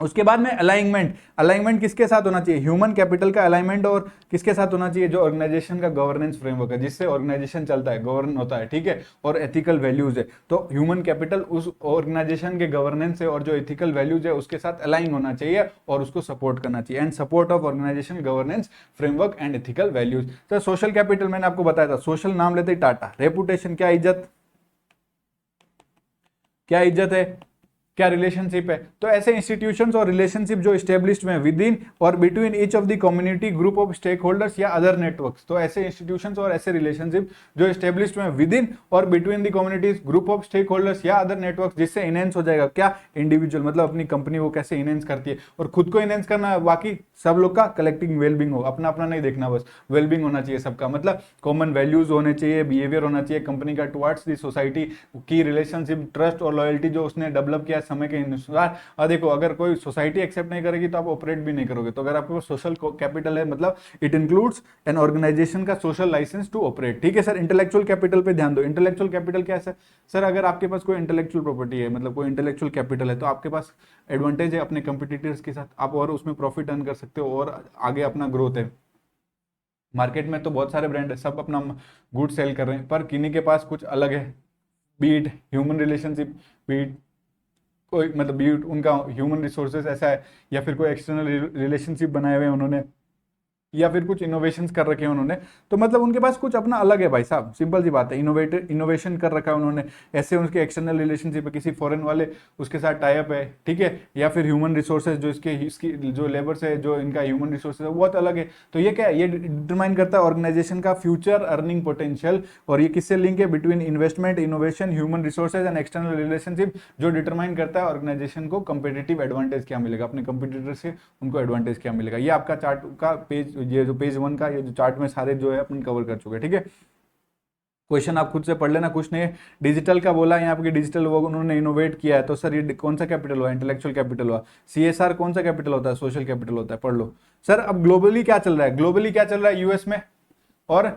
उसके बाद में अलाइनमेंट, अलाइनमेंट किसके साथ होना चाहिए, ह्यूमन कैपिटल का अलाइनमेंट और किसके साथ होना चाहिए, जो ऑर्गेनाइजेशन का गवर्नेंस फ्रेमवर्क है, जिससे ऑर्गेनाइजेशन चलता है, गवर्न होता है, ठीक है, और एथिकल वैल्यूज है। तो ह्यूमन कैपिटल उस ऑर्गेनाइजेशन के गवर्नेंस है और जो एथिकल वैल्यूज है उसके साथ अलाइन होना चाहिए और उसको सपोर्ट करना चाहिए, and support of organisation governance framework and ethical values. तो सोशल कैपिटल मैंने आपको बताया था, सोशल नाम लेते ही टाटा, रेपुटेशन क्या इज्जत, क्या इज्जत है, क्या रिलेशनशिप है। तो ऐसे इंस्टीट्यूशंस और रिलेशनशिप जो स्टेब्लिश्ड में विद इन और between each of the community group of stakeholders या अदर नेटवर्क्स, तो ऐसे इंस्टीट्यूशंस और ऐसे रिलेशनशिप जो स्टेब्लिश्ड में विद इन और between the communities group of stakeholders या अदर नेटवर्क्स, जिससे इनहेंस हो जाएगा क्या, इंडिविजुअल मतलब अपनी कंपनी वो कैसे इनहेंस करती है, और खुद को इनहेंस करना है, बाकी सब लोग का कलेक्टिव वेलबिंग हो, अपना अपना नहीं देखना, बस वेलबिंग होना चाहिए सबका, मतलब कॉमन वैल्यूज होने चाहिए, बिहेवियर होना चाहिए कंपनी का टुवर्ड्स दी सोसाइटी की, रिलेशनशिप, ट्रस्ट और लॉयल्टी जो उसने डेवलप किया समय के अनुसार। और देखो अगर कोई सोसाइटी एक्सेप्ट नहीं करेगी तो आप ऑपरेट भी नहीं करोगे। तो अगर आपके पास सोशल कैपिटल है मतलब इट इंक्लूड्स एन ऑर्गेनाइजेशन का सोशल लाइसेंस टू ऑपरेट, ठीक है सर। इंटेलेक्चुअल कैपिटल पे ध्यान दो, इंटेलेक्चुअल कैपिटल क्या है सर, अगर आपके पास कोई इंटेलेक्चुअल प्रॉपर्टी है, मतलब कोई इंटेलेक्चुअल कैपिटल है, तो आपके पास एडवांटेज है अपने कंपटीटर्स के साथ, आप और उसमें प्रॉफिट अर्न कर सकते हो और आगे अपना ग्रोथ है। मार्केट में तो बहुत सारे ब्रांड है, सब अपना गुड सेल कर रहे हैं, पर किन्हीं के पास कुछ अलग है, बीट ह्यूमन रिलेशनशिप, बीट कोई मतलब बीट उनका ह्यूमन रिसोर्सेज ऐसा है, या फिर कोई एक्सटर्नल रिलेशनशिप बनाए हुए हैं उन्होंने, या फिर कुछ इनोवेशंस कर रखे हैं उन्होंने, तो मतलब उनके पास कुछ अपना अलग है भाई साहब, सिंपल सी बात है, इनोवेशन कर रखा है उन्होंने, ऐसे उनके एक्सटर्नल रिलेशनशिप है, किसी फॉरेन वाले उसके साथ टाइप है, ठीक है, या फिर ह्यूमन रिसोर्सेज जो इसकी जो लेबर से जो इनका ह्यूमन रिसोर्सेज है बहुत अलग है। तो ये क्या है, ये डिटरमाइन करता है ऑर्गेनाइजेशन का फ्यूचर अर्निंग पोटेंशियल, और ये किससे लिंक है, between investment, innovation, human resources and external relationship, जो डिटरमाइन करता है ऑर्गेनाइजेशन को कंपेटिटिव एडवांटेज क्या मिलेगा, अपने कंपटीटर से उनको एडवांटेज क्या मिलेगा। ये आपका चार्ट का पेज, ये जो पेज 1 का ये जो चार्ट में सारे जो है अपन कवर कर चुके हैं, ठीक है। क्वेश्चन आप खुद से पढ़ लेना, कुछ नहीं है। डिजिटल का बोला यहाँ पे, डिजिटल वो उन्होंने इनोवेट किया है, तो सर ये कौन सा कैपिटल हुआ, इंटेलेक्चुअल कैपिटल हुआ। सीएसआर कौन सा कैपिटल होता है, सोशल कैपिटल होता है, पढ़ लो। सर अब ग्लोबली क्या चल रहा है, ग्लोबली क्या चल रहा है, यूएस में और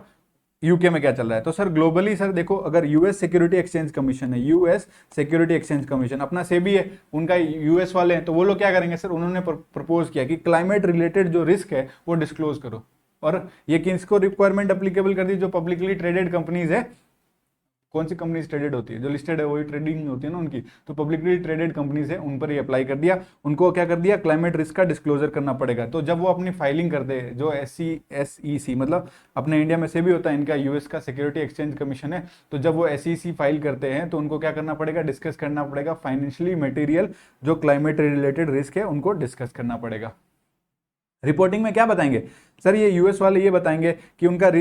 यूके में क्या चल रहा है। तो सर ग्लोबली सर देखो, अगर यूएस सिक्योरिटी एक्सचेंज कमीशन है, यूएस सिक्योरिटी एक्सचेंज कमीशन अपना सेबी है, उनका यूएस वाले हैं, तो वो लोग क्या करेंगे सर, उन्होंने प्रपोज किया कि क्लाइमेट रिलेटेड जो रिस्क है वो डिस्क्लोज करो, और ये किसको रिक्वायरमेंट अप्लीकेबल कर दी, जो पब्लिकली ट्रेडेड कंपनीज है, कौन सी कंपनीज ट्रेडेड होती है, जो लिस्टेड है वही ट्रेडिंग होती है ना उनकी, तो पब्लिकली ट्रेडेड कंपनीज है उन पर ही अप्लाई कर दिया, उनको क्या कर दिया, क्लाइमेट रिस्क का डिस्क्लोजर करना पड़ेगा। तो जब वो अपनी फाइलिंग करते हैं, जो SEC मतलब अपने इंडिया में से भी होता है, इनका यूएस का सिक्योरिटी एक्सचेंज कमीशन है, तो जब वो SEC फाइल करते हैं तो उनको क्या करना पड़ेगा, डिस्कस करना पड़ेगा फाइनेंशियली मटेरियल जो क्लाइमेट रिलेटेड रिस्क है उनको डिस्कस करना पड़ेगा। रिपोर्टिंग में क्या बताएंगे सर, ये यूएस वाले ये बताएंगे कि उनका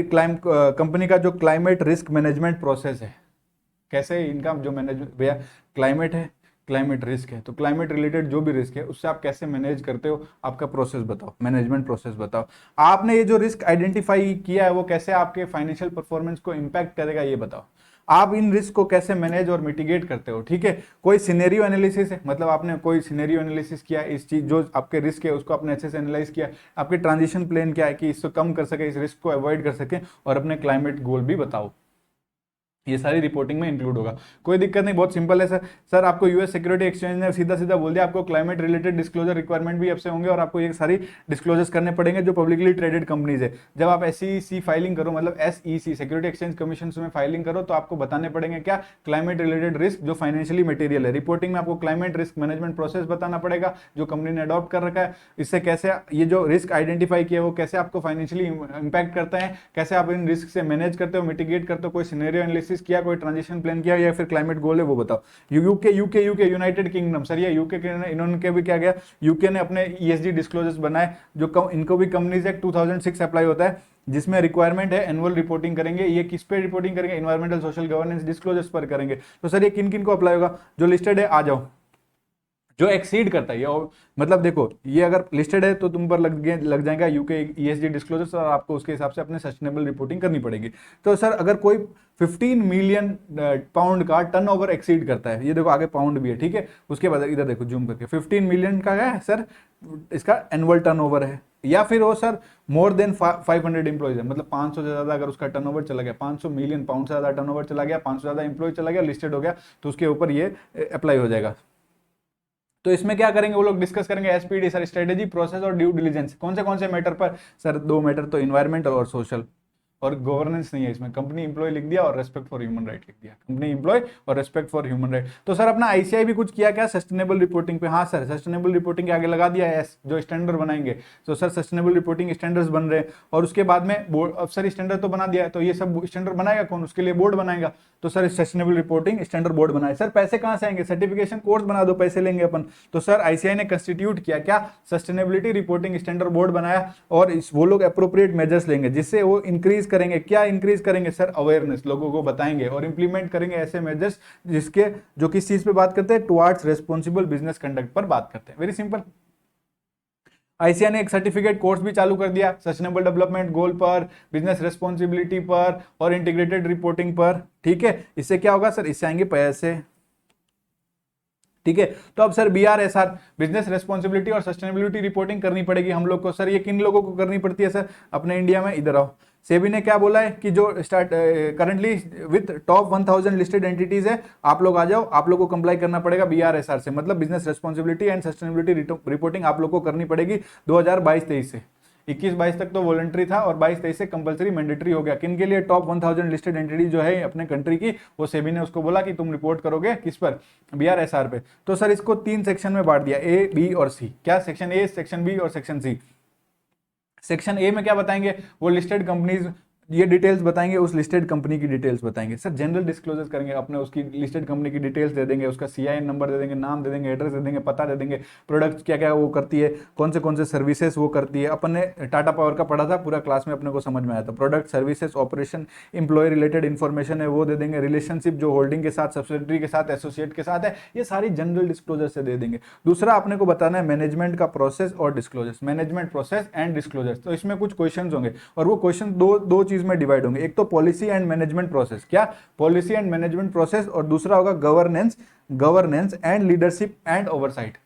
कंपनी का जो क्लाइमेट रिस्क मैनेजमेंट प्रोसेस है, कैसे इनका जो मैनेजमेंट, भैया क्लाइमेट है, क्लाइमेट रिस्क है, तो क्लाइमेट रिलेटेड जो भी रिस्क है उससे आप कैसे मैनेज करते हो, आपका प्रोसेस बताओ, मैनेजमेंट प्रोसेस बताओ। आपने ये जो रिस्क आइडेंटिफाई किया है वो कैसे आपके फाइनेंशियल परफॉर्मेंस को इंपैक्ट करेगा ये बताओ। आप इन रिस्क को कैसे मैनेज और मिटिगेट करते हो, ठीक है। कोई सिनेरियो एनालिसिस है, मतलब आपने कोई सिनेरियो एनालिसिस किया, इस चीज जो आपके रिस्क है उसको आपने अच्छे से एनालाइज किया, आपके ट्रांजिशन प्लान क्या है कि इसको कम कर सके, इस रिस्क को अवॉइड कर सके, और अपने क्लाइमेट गोल भी बताओ। ये सारी रिपोर्टिंग में इंक्लूड होगा, कोई दिक्कत नहीं, बहुत सिंपल है सर आपको यूएस सिक्योरिटी एक्सचेंज ने सीधा सीधा बोल दिया आपको क्लाइमेट रिलेटेड डिस्क्लोजर रिक्वायरमेंट भी आपसे होंगे, और आपको ये सारी डिस्क्लोजर्स करने पड़ेंगे जो पब्लिकली ट्रेडेड कंपनीज है। जब आप SEC फाइलिंग करो, मतलब SEC सिक्योरिटी एक्सचेंज कमीशन में फाइलिंग करो, तो आपको बताने पड़ेंगे क्या, क्लाइमेट रिलेटेड रिस्क जो फाइनेंशियली मटेरियल है। रिपोर्टिंग में आपको क्लाइमेट रिस्क मैनेजमेंट प्रोसेस बताना पड़ेगा जो कंपनी ने अडॉप्ट कर रखा है, इससे कैसे ये जो रिस्क आइडेंटिफाई किया वो कैसे आपको फाइनेंशियली इंपैक्ट करता है, कैसे आप इन रिस्क से मैनेज करते हो, मिटिगेट करते हो, कोई सिनेरियो एनालिसिस किया, कोई ट्रांजिशन प्लान किया, या फिर क्लाइमेट गोल है वो बताओ। यूके यूनाइटेड किंगडम, सर ये यूके के इन्होंने भी क्या गया, यूके ने अपने ESG डिस्क्लोजर्स बनाए, जो इनको भी कंपनीज एक्ट 2006 अप्लाई होता है, जिसमें रिक्वायरमेंट है एनुअल रिपोर्टिंग करेंगे। ये किस पे रिपोर्टिंग करेंगे, एनवायरमेंटल सोशल गवर्नेंस डिस्क्लोजर्स पर करेंगे। तो सर ये किन किन को अप्लाई होगा, जो लिस्टेड है आ जाओ, जो एक्सीड करता है ये, मतलब देखो ये अगर लिस्टेड है तो तुम पर लग जाएगा यूके ESG डिस्क्लोजर्स, और आपको उसके हिसाब से अपने सस्टेनेबल रिपोर्टिंग करनी पड़ेगी। तो सर अगर कोई 15 मिलियन पाउंड का टर्नओवर एक्सीड करता है, ये देखो आगे पाउंड भी है, ठीक है, उसके बाद इधर देखो जूम करके 15 मिलियन का है सर इसका एनुअल टर्नओवर है, या फिर वो सर मोर देन 500 एम्प्लॉइज है, मतलब 500 से ज्यादा अगर उसका टर्नओवर चला गया, 500 मिलियन पाउंड से ज्यादा टर्नओवर चला गया, 500 से ज्यादा एम्प्लॉय चला गया, लिस्टेड हो गया, तो उसके ऊपर ये अप्लाई हो जाएगा। तो इसमें क्या करेंगे वो लोग डिस्कस करेंगे एसपीडी सर, स्ट्रेटेजी, प्रोसेस और ड्यू डिलीजेंस। कौन से मैटर पर सर? दो मैटर, तो इन्वायरमेंट और सोशल, और गवर्नेंस नहीं है इसमें। कंपनी इंप्लॉय लिख दिया और रेस्पेक्ट फॉर ह्यूमन राइट लिख दिया, कंपनी इंप्लॉय और रेस्पेक्ट फॉर ह्यूमन राइट। तो सर अपना आईसीआई भी कुछ किया क्या सस्टेनेबल रिपोर्टिंग पे? हाँ सर, सस्टेनेबल रिपोर्टिंग के आगे लगा दिया एस, जो स्टैंडर्ड बनाएंगे। तो सर सस्टेनेबल रिपोर्टिंग स्टैंडर्ड्स बन रहे हैं, और उसके बाद में बोर्ड, अब सर स्टैंडर्ड तो बना दिया है, तो ये सब स्टैंडर्ड बनाएगा कौन? उसके लिए बोर्ड बनाएगा। तो sir sustainable reporting standard board बनाए। सर पैसे कहां से आएंगे? सर्टिफिकेशन कोर्स बना दो, पैसे लेंगे अपन। तो सर आईसीआई ने कंस्टिट्यूट किया क्या? सस्टेनेबिलिटी रिपोर्टिंग स्टैंडर्ड बोर्ड बनाया, और वो लोग अप्रोप्रिएट मेजर्स लेंगे जिससे वो इंक्रीज करेंगे। क्या इंक्रीज करेंगे सर? अवेयरनेस, लोगों को बताएंगे और इंप्लीमेंट करेंगे ऐसे मेजर्स जिसके, जो किस चीज पे बात करते हैं? टुवर्ड्स रेस्पॉन्सिबल बिजनेस कंडक्ट पर बात करते हैं। Very simple. आईसीआई ने एक सर्टिफिकेट कोर्स भी चालू कर दिया सस्टेनेबल डेवलपमेंट गोल पर, बिजनेस रेस्पॉन्सिबिलिटी पर और इंटीग्रेटेड रिपोर्टिंग पर। ठीक है, इससे क्या होगा सर? इससे आएंगे पैसे। ठीक है, तो अब सर बीआरएसआर, बिजनेस रेस्पॉन्सिबिलिटी और सस्टेनेबिलिटी रिपोर्टिंग करनी पड़ेगी हम लोग को। सर ये किन लोगों को करनी पड़ती है सर अपने इंडिया में? इधर आओ। सेबी ने क्या बोला है कि जो start currently with top 1000 listed entities है, आप लोग आ जाओ, आप लोग को कंप्लाई करना पड़ेगा बीआरएसआर से, मतलब business responsibility and sustainability reporting आप लोग को करनी पड़ेगी 2022-23 से। 21-22 तक तो वॉलंटरी था और 22-23 से कंपलसरी मैंडेटरी हो गया। किन के लिए? टॉप 1000 लिस्टेड एंटिटी जो है अपने कंट्री की, वो सेबी ने उसको बोला कि तुम रिपोर्ट करोगे किस पर? बीआरएसआर पे। तो सर इसको 3 सेक्शन में बांट दिया, ए, बी और सी। क्या? सेक्शन ए, सेक्शन बी और सेक्शन सी। सेक्शन ए में क्या बताएंगे? वो लिस्टेड कंपनीज, ये डिटेल्स बताएंगे, उस लिस्टेड कंपनी की डिटेल्स बताएंगे। सर जनरल डिस्क्लोजर करेंगे, अपने उसकी लिस्टेड कंपनी की डिटेल्स दे देंगे, उसका सीआईएन नंबर दे देंगे, नाम दे देंगे, एड्रेस दे देंगे, पता दे देंगे, प्रोडक्ट्स क्या क्या वो करती है, कौन से सर्विसेज वो करती है। अपन ने टाटा पावर का पढ़ा था पूरा क्लास में, अपने को समझ में आया था। Product, services, operation, employ related information है वो दे देंगे, रिलेशनशिप जो होल्डिंग के साथ, सब्सिडरी के साथ, एसोसिएट के साथ है, ये सारी जनरल डिस्क्लोजर से दे देंगे। दूसरा अपने को बताना है मैनेजमेंट का प्रोसेस और disclosures, management process and disclosures. तो इसमें कुछ क्वेश्चन होंगे और वो क्वेश्चन दो चीज में डिवाइड होंगे। तो पॉलिसी एंड मैनेजमेंट प्रोसेस, क्या? पॉलिसी एंड मैनेजमेंट प्रोसेस, और दूसरा होगा governance and leadership and oversight.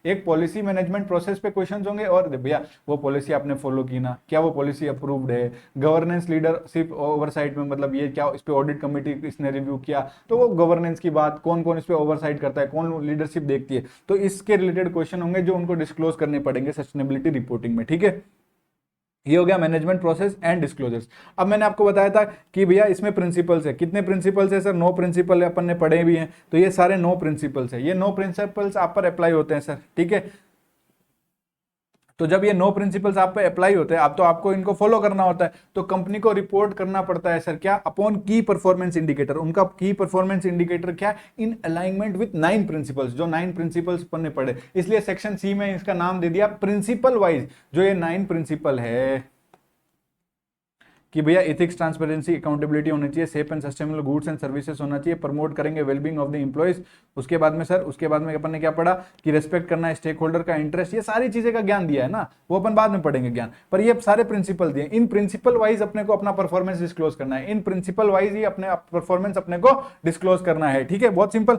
एक पॉलिसी मैनेजमेंट प्रोसेस पे क्वेश्चंस होंगे, और भैया वो पॉलिसी आपने फॉलो की ना, क्या वो पॉलिसी अप्रूव्ड है? गवर्नेंस, लीडरशिप, ओवरसाइट में मतलब ये क्या, इस पे ऑडिट कमेटी इसने रिव्यू किया, तो वो गवर्नेंस की बात, कौन कौन इस पे ओवरसाइट करता है, कौन लीडरशिप देखती है, तो इसके रिलेटेड क्वेश्चन होंगे जो उनको डिस्क्लोज करने पड़ेंगे सस्टेनेबिलिटी रिपोर्टिंग में। ठीक है, ये हो गया मैनेजमेंट प्रोसेस एंड डिस्क्लोजर्स। अब मैंने आपको बताया था कि भैया इसमें प्रिंसिपल्स है, कितने प्रिंसिपल्स है सर? 9 प्रिंसिपल अपन ने पढ़े भी हैं, तो ये सारे 9 प्रिंसिपल्स है, ये 9 प्रिंसिपल्स आप पर अप्लाई होते हैं सर। ठीक है, तो जब ये 9 प्रिंसिपल्स आप पे अप्लाई होते हैं, आप तो आपको इनको फॉलो करना होता है, तो कंपनी को रिपोर्ट करना पड़ता है सर, क्या? अपॉन की परफॉर्मेंस इंडिकेटर। उनका की परफॉर्मेंस इंडिकेटर क्या? इन अलाइनमेंट विथ 9 प्रिंसिपल्स, जो 9 प्रिंसिपल्स अपन ने पढ़े, इसलिए सेक्शन सी में इसका नाम दे दिया प्रिंसिपल वाइज। जो ये 9 प्रिंसिपल है कि भैया एथिक्स, ट्रांसपेरेंसी, अकाउंटेबिलिटी होनी चाहिए, safe and sustainable goods and services होना चाहिए, प्रमोट करेंगे वेलबींग ऑफ द एम्प्लॉइज। उसके बाद में सर, उसके बाद में अपन ने क्या पढ़ा कि रेस्पेक्ट करना है स्टेक होल्डर का इंटरेस्ट, ये सारी चीजें का ज्ञान दिया है ना, वो अपन बाद में पढ़ेंगे ज्ञान, पर ये सारे प्रिंसिपल दिए। इन प्रिंसिपल वाइज अपने को अपना परफॉर्मेंस डिस्क्लोज करना है, इन प्रिंसिपल वाइज ही अपने परफॉर्मेंस अपने को डिस्क्लोज करना है। ठीक है, बहुत सिंपल।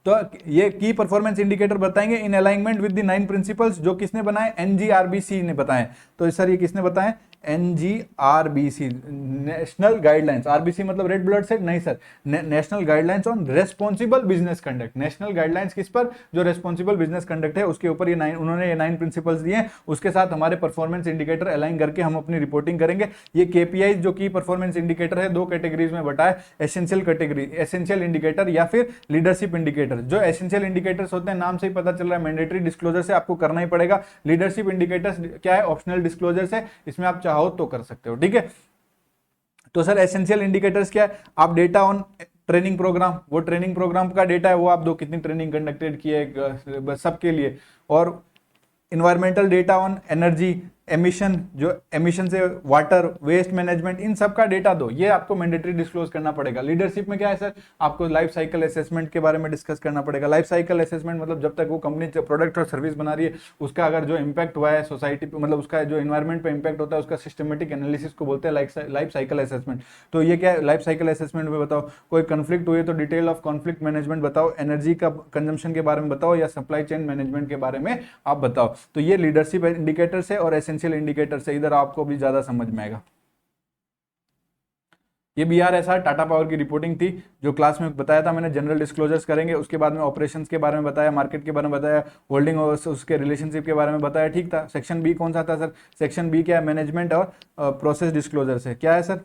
तो ये की परफॉर्मेंस इंडिकेटर बताएंगे in alignment with the 9 principles, जो किसने बनाए? एनजीआरबीसी ने बताए। तो सर ये किसने बताए? एनजीआरबीसी, नेशनल गाइडलाइंस। आरबीसी मतलब रेड ब्लड सेल नहीं sir, national guidelines on responsible business conduct. National guidelines किस पर? जो रेस्पॉन्सिबल बिजनेस कंडक्ट है उसके ऊपर ये उन्होंने ये 9 प्रिंसिपल्स दिए हैं। उसके साथ हमारे परफॉर्मेंस इंडिकेटर अलाइन करके हम अपनी रिपोर्टिंग करेंगे। ये केपीआई जो की परफॉर्मेंस इंडिकेटर है 2 कैटेगरीज में बटा है, एसेंशियल कैटेगरी, एसेंशियल इंडिकेटर या फिर लीडरशिप इंडिकेटर। जो एसेंशियल इंडिकेटर्स होते हैं, नाम से ही पता चल रहा है, मैंडेटरी डिस्क्लोजर से आपको करना ही पड़ेगा। लीडरशिप इंडिकेटर्स क्या है? ऑप्शनल डिस्क्लोजर से, इसमें आप चाहो तो कर सकते हो। ठीक है, तो सर एसेंशियल इंडिकेटर्स क्या है? आप डेटा ऑन ट्रेनिंग प्रोग्राम, वो ट्रेनिंग प्रोग्राम का डेटा है वो आप दो, कितनी ट्रेनिंग कंडक्टेड की है सबके लिए। और environmental data on energy, emission, जो एमिशन से वाटर, वेस्ट मैनेजमेंट, इन सब का डेटा दो, ये आपको मैंडेटरी डिस्क्लोज करना पड़ेगा। लीडरशिप में क्या है सर? आपको लाइफ साइकिल असेसमेंट के बारे में डिस्कस करना पड़ेगा। लाइफ साइकिल असेसमेंट मतलब जब तक वो कंपनी प्रोडक्ट और सर्विस बना रही है, उसका अगर जो इम्पैक्ट हुआ है सोसाइटी पे, मतलब उसका जो एनवायरमेंट पे इम्पैक्ट होता है, उसका सिस्टमेटिक एनालिसिस को बोलते हैं लाइफ साइकिल असेसमेंट। तो ये क्या है? लाइफ साइकिल असेसमेंट में बताओ, कोई कंफ्लिक्ट हुई तो डिटेल ऑफ कॉन्फ्लिक्ट मैनेजमेंट बताओ, एनर्जी का कंजम्पशन के बारे में बताओ, या सप्लाई चेन मैनेजमेंट के बारे में आप बताओ। तो ये लीडरशिप इंडिकेटर से और एसेंशियल इंडिकेटर से, इधर आपको भी ज्यादा समझ में आएगा। ये BRSR टाटा पावर की रिपोर्टिंग थी, जो क्लास में बताया था मैंने। जनरल डिस्क्लोजर्स करेंगे, उसके बाद में ऑपरेशंस के बारे में बताया, मार्केट के बारे में बताया, होल्डिंग और उसके रिलेशनशिप के बारे में बताया, ठीक था। सेक्शन बी कौन सा था सर? सेक्शन बी क्या है? मैनेजमेंट और प्रोसेस डिस्क्लोजर्स है। क्या है sir?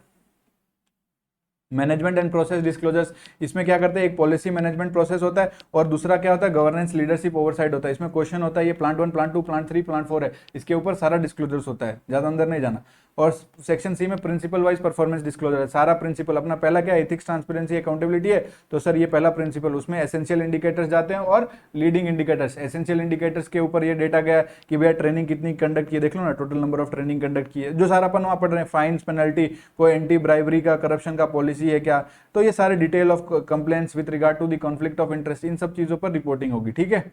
Management and process disclosures. इसमें क्या करते हैं, एक पॉलिसी मैनेजमेंट प्रोसेस होता है और दूसरा क्या होता है, गवर्नेंस लीडरशिप ओवरसाइट होता है। इसमें क्वेश्चन होता है, ये प्लांट 1, प्लांट 2, प्लांट 3, प्लांट 4 है, इसके ऊपर सारा डिस्क्लोजर्स होता है, ज्यादा अंदर नहीं जाना। और सेक्शन सी में प्रिंसिपल वाइज परफॉर्मेंस डिस्क्लोजर है। सारा प्रिंसिपल अपना पहला क्या, एथिक्स, ट्रांसपेरेंसी, अकाउंटेबिलिटी है, तो सर ये पहला प्रिंसिपल, उसमें एसेंशियल इंडिकेटर्स जाते हैं और लीडिंग इंडिकेटर्स। एसेंशियल इंडिकेटर्स के ऊपर ये डेटा गया कि भैया ट्रेनिंग कितनी कंडक्ट की, देख लो ना, total number of training conduct की है, जो सारा अपन वहां पढ़ रहे हैं, फाइन्स, पेनल्टी, कोई एंटी ब्राइबरी का, करप्शन का पॉलिसी है क्या, तो ये सारे detail of complaints with regard to the conflict of interest, इन सब चीजों पर रिपोर्टिंग होगी, ठीक है।